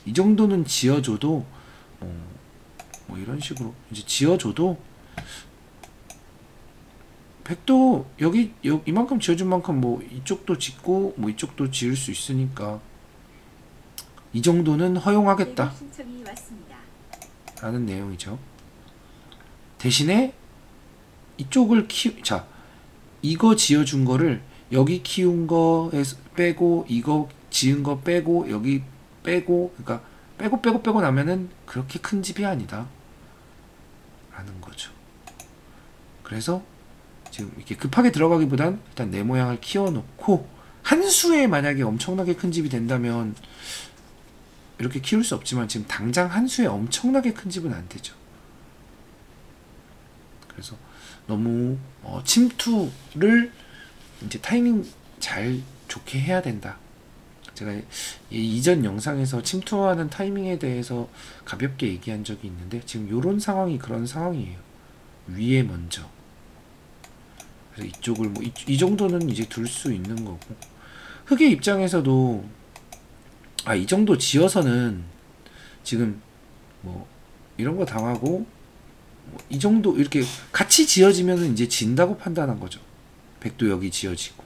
이 정도는 지어줘도 뭐 이런 식으로 이제 지어줘도 백도 여기 이만큼 지어준 만큼 뭐 이쪽도 짓고 뭐 이쪽도 지을 수 있으니까 이 정도는 허용하겠다 신청이 왔습니다. 라는 내용이죠. 대신에 이쪽을 자, 이거 지어준 거를 여기 키운 거에서 빼고 이거 지은 거 빼고 여기 빼고, 그러니까 빼고 나면은 그렇게 큰 집이 아니다 라는 거죠. 그래서 지금 이렇게 급하게 들어가기보단 일단 내 모양을 키워놓고, 한 수에 만약에 엄청나게 큰 집이 된다면 이렇게 키울 수 없지만 지금 당장 한 수에 엄청나게 큰 집은 안 되죠. 그래서 너무 침투를 이제 타이밍 잘 좋게 해야 된다. 제가 이전 영상에서 침투하는 타이밍에 대해서 가볍게 얘기한 적이 있는데 지금 요런 상황이 그런 상황이에요. 위에 먼저. 그래서 이쪽을 뭐 이 정도는 이제 둘 수 있는 거고, 흙의 입장에서도 이 정도 지어서는 지금 뭐 이런 거 당하고 뭐 이 정도 이렇게 같이 지어지면은 이제 진다고 판단한 거죠. 백도 여기 지어지고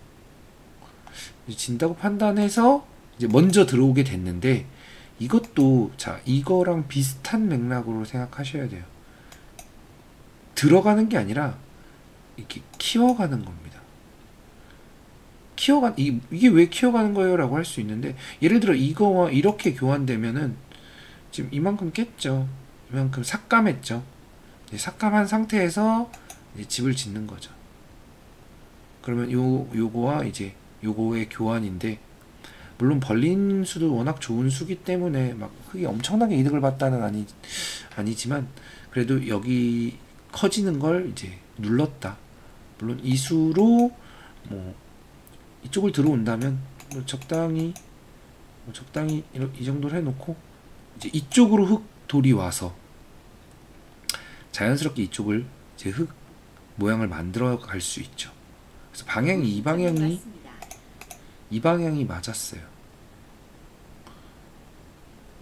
진다고 판단해서 이제 먼저 들어오게 됐는데, 이것도 자 이거랑 비슷한 맥락으로 생각하셔야 돼요. 들어가는 게 아니라 이렇게 키워가는 겁니다. 이게 왜 키워가는 거예요? 라고 할 수 있는데, 예를 들어 이거와 이렇게 교환되면은 지금 이만큼 깼죠. 이만큼 삭감했죠. 삭감한 상태에서 이제 집을 짓는 거죠. 그러면 요거와 이제 요거의 교환인데, 물론 벌린 수도 워낙 좋은 수기 때문에 막 흙이 엄청나게 이득을 봤다는 아니지만 그래도 여기 커지는 걸 이제 눌렀다. 물론 이 수로 뭐 이쪽을 들어온다면 뭐 적당히 이 정도를 해놓고 이제 이쪽으로 흙 돌이 와서 자연스럽게 이쪽을 이제 흙 모양을 만들어 갈 수 있죠. 그래서 방향이 이 방향이 맞았어요.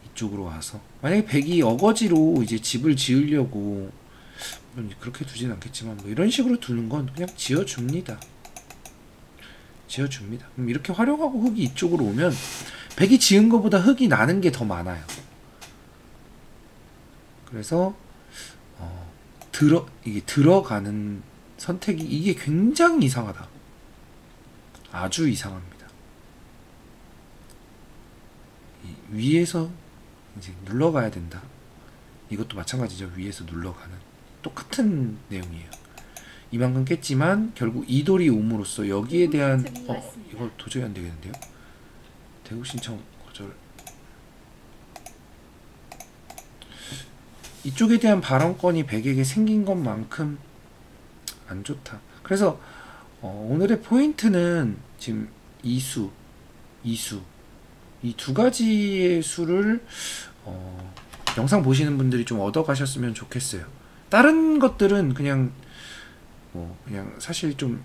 이쪽으로 와서 만약에 백이 어거지로 이제 집을 지으려고, 그렇게 두진 않겠지만 뭐 이런 식으로 두는 건 그냥 지어줍니다. 그럼 이렇게 활용하고 흙이 이쪽으로 오면 백이 지은 것보다 흙이 나는 게 더 많아요. 그래서 이게 들어가는 선택이 이게 굉장히 이상하다. 아주 이상합니다. 위에서 이제 눌러가야 된다. 이것도 마찬가지죠. 위에서 눌러가는 똑같은 내용이에요. 이만큼 깼지만 결국 이 돌이 옴으로써 여기에 대한 이거 도저히 안 되겠는데요. 대국 신청 거절. 이쪽에 대한 발언권이 백에게 생긴 것만큼 안 좋다. 그래서 오늘의 포인트는 지금 이수 이 두 가지의 수를 영상 보시는 분들이 좀 얻어 가셨으면 좋겠어요. 다른 것들은 그냥 사실 좀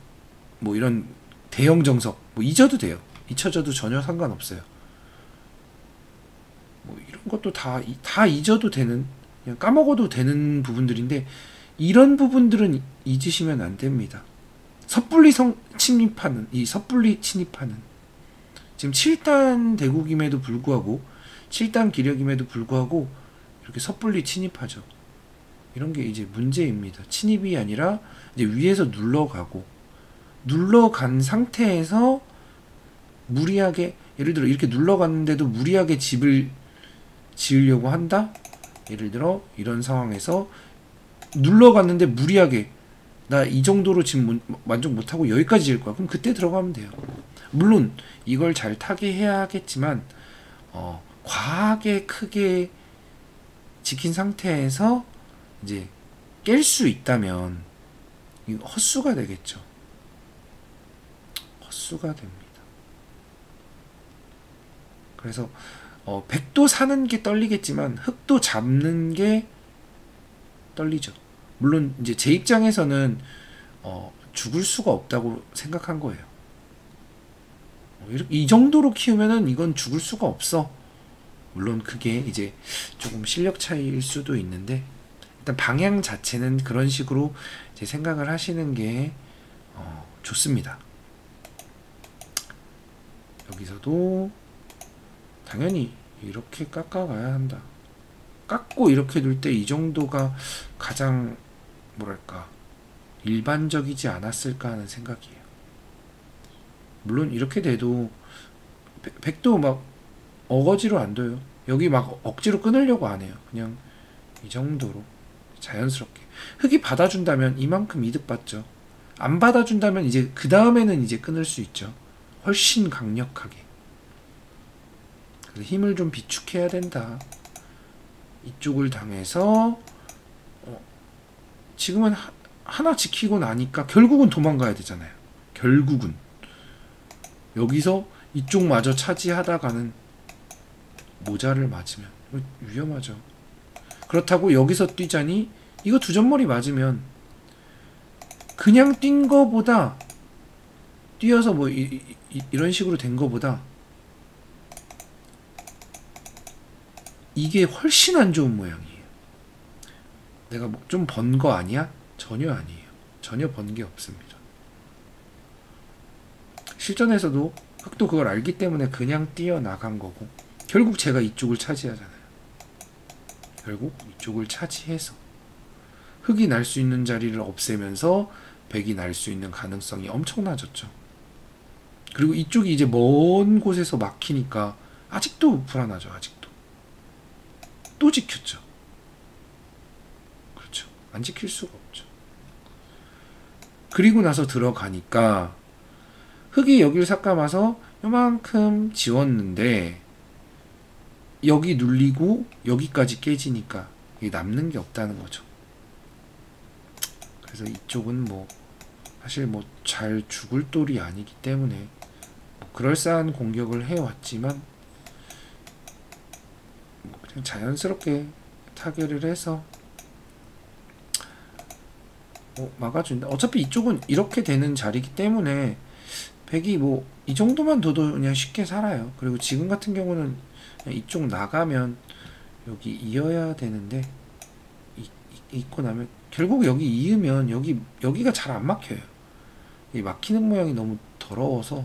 뭐 이런 대형 정석 뭐 잊어도 돼요. 잊혀져도 전혀 상관없어요. 뭐 이런 것도 다 잊어도 되는, 그냥 까먹어도 되는 부분들인데, 이런 부분들은 잊으시면 안 됩니다. 섣불리 침입하는 지금 7단 대국임에도 불구하고 7단 기력임에도 불구하고 이렇게 섣불리 침입하죠. 이런 게 이제 문제입니다. 침입이 아니라 이제 위에서 눌러간 상태에서 무리하게, 예를 들어 이렇게 눌러갔는데도 무리하게 집을 지으려고 한다? 예를 들어 이런 상황에서 눌러갔는데 무리하게 나 이 정도로 지금 만족 못하고 여기까지 지을 거야. 그럼 그때 들어가면 돼요. 물론 이걸 잘 타게 해야 하겠지만 과하게 크게 지킨 상태에서 이제 깰 수 있다면 이거 헛수가 되겠죠. 헛수가 됩니다. 그래서 백도 사는 게 떨리겠지만 흑도 잡는 게 떨리죠. 물론 이제 제 입장에서는 죽을 수가 없다고 생각한 거예요. 이 정도로 키우면은 이건 죽을 수가 없어. 물론 그게 이제 조금 실력 차이일 수도 있는데 일단 방향 자체는 그런 식으로 이제 생각을 하시는 게 좋습니다. 여기서도 당연히 이렇게 깎아가야 한다. 깎고 이렇게 둘 때 이 정도가 가장 뭐랄까 일반적이지 않았을까 하는 생각이에요. 물론 이렇게 돼도 백도 막 어거지로 안 둬요. 여기 막 억지로 끊으려고 안 해요. 그냥 이 정도로 자연스럽게 흙이 받아준다면 이만큼 이득 받죠. 안 받아준다면 이제 그 다음에는 이제 끊을 수 있죠. 훨씬 강력하게. 그래서 힘을 좀 비축해야 된다. 이쪽을 당해서 지금은 하나 지키고 나니까 결국은 도망가야 되잖아요. 결국은 여기서 이쪽마저 차지하다가는 모자를 맞으면 위험하죠. 그렇다고 여기서 뛰자니 이거 두 점머리 맞으면 그냥 뛴 거보다 뛰어서 뭐 이런 식으로 된 거보다 이게 훨씬 안 좋은 모양이에요. 내가 뭐 좀 번 거 아니야? 전혀 아니에요. 전혀 번 게 없습니다. 실전에서도 흑도 그걸 알기 때문에 그냥 뛰어나간 거고 결국 제가 이쪽을 차지하잖아요. 결국 이쪽을 차지해서 흑이 날 수 있는 자리를 없애면서 백이 날 수 있는 가능성이 엄청나졌죠. 그리고 이쪽이 이제 먼 곳에서 막히니까 아직도 불안하죠. 아직도. 또 지켰죠. 그렇죠. 안 지킬 수가 없죠. 그리고 나서 들어가니까 흑이 여기를 삭감아서 요만큼 지웠는데 여기 눌리고 여기까지 깨지니까 이게 남는 게 없다는 거죠. 그래서 이쪽은 뭐 사실 뭐 잘 죽을 돌이 아니기 때문에 그럴싸한 공격을 해왔지만 뭐 그냥 자연스럽게 타결을 해서 막아준다. 어차피 이쪽은 이렇게 되는 자리이기 때문에 백이 뭐 이 정도만 둬도 그냥 쉽게 살아요. 그리고 지금 같은 경우는 이쪽 나가면 여기 이어야 되는데 있고 나면 결국 여기 이으면 여기가 잘 안 막혀요. 이 막히는 모양이 너무 더러워서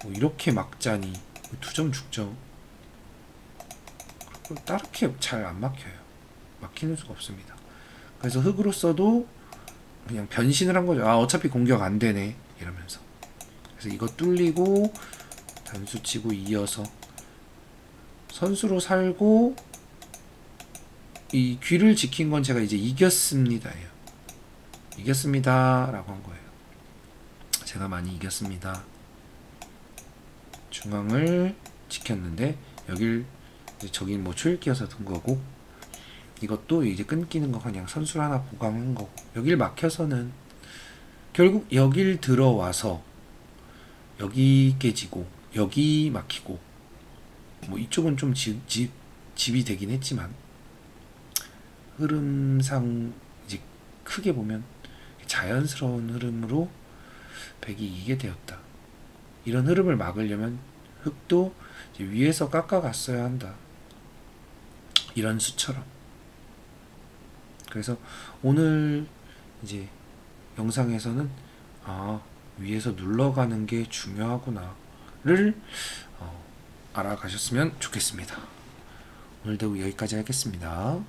뭐 이렇게 막자니 두 점 죽죠. 그리고 따르게 잘 안 막혀요. 막히는 수가 없습니다. 그래서 흑으로서도 그냥 변신을 한 거죠. 아 어차피 공격 안 되네 이러면서. 그래서 이거 뚫리고 단수 치고 이어서 선수로 살고 이 귀를 지킨 건 제가 이제 이겼습니다예요. 이겼습니다 라고 한 거예요. 제가 많이 이겼습니다. 중앙을 지켰는데 여길 이제 저기 뭐 초읽기여서 둔 거고 이것도 이제 끊기는 거 그냥 선수를 하나 보강한 거고 여길 막혀서는 결국 여길 들어와서 여기 깨지고 여기 막히고 뭐 이쪽은 좀 집이 되긴 했지만 흐름상 이제 크게 보면 자연스러운 흐름으로 백이 이기게 되었다. 이런 흐름을 막으려면 흑도 이제 위에서 깎아갔어야 한다. 이런 수처럼. 그래서 오늘 이제 영상에서는 위에서 눌러가는 게 중요하구나를 알아가셨으면 좋겠습니다. 오늘도 여기까지 하겠습니다.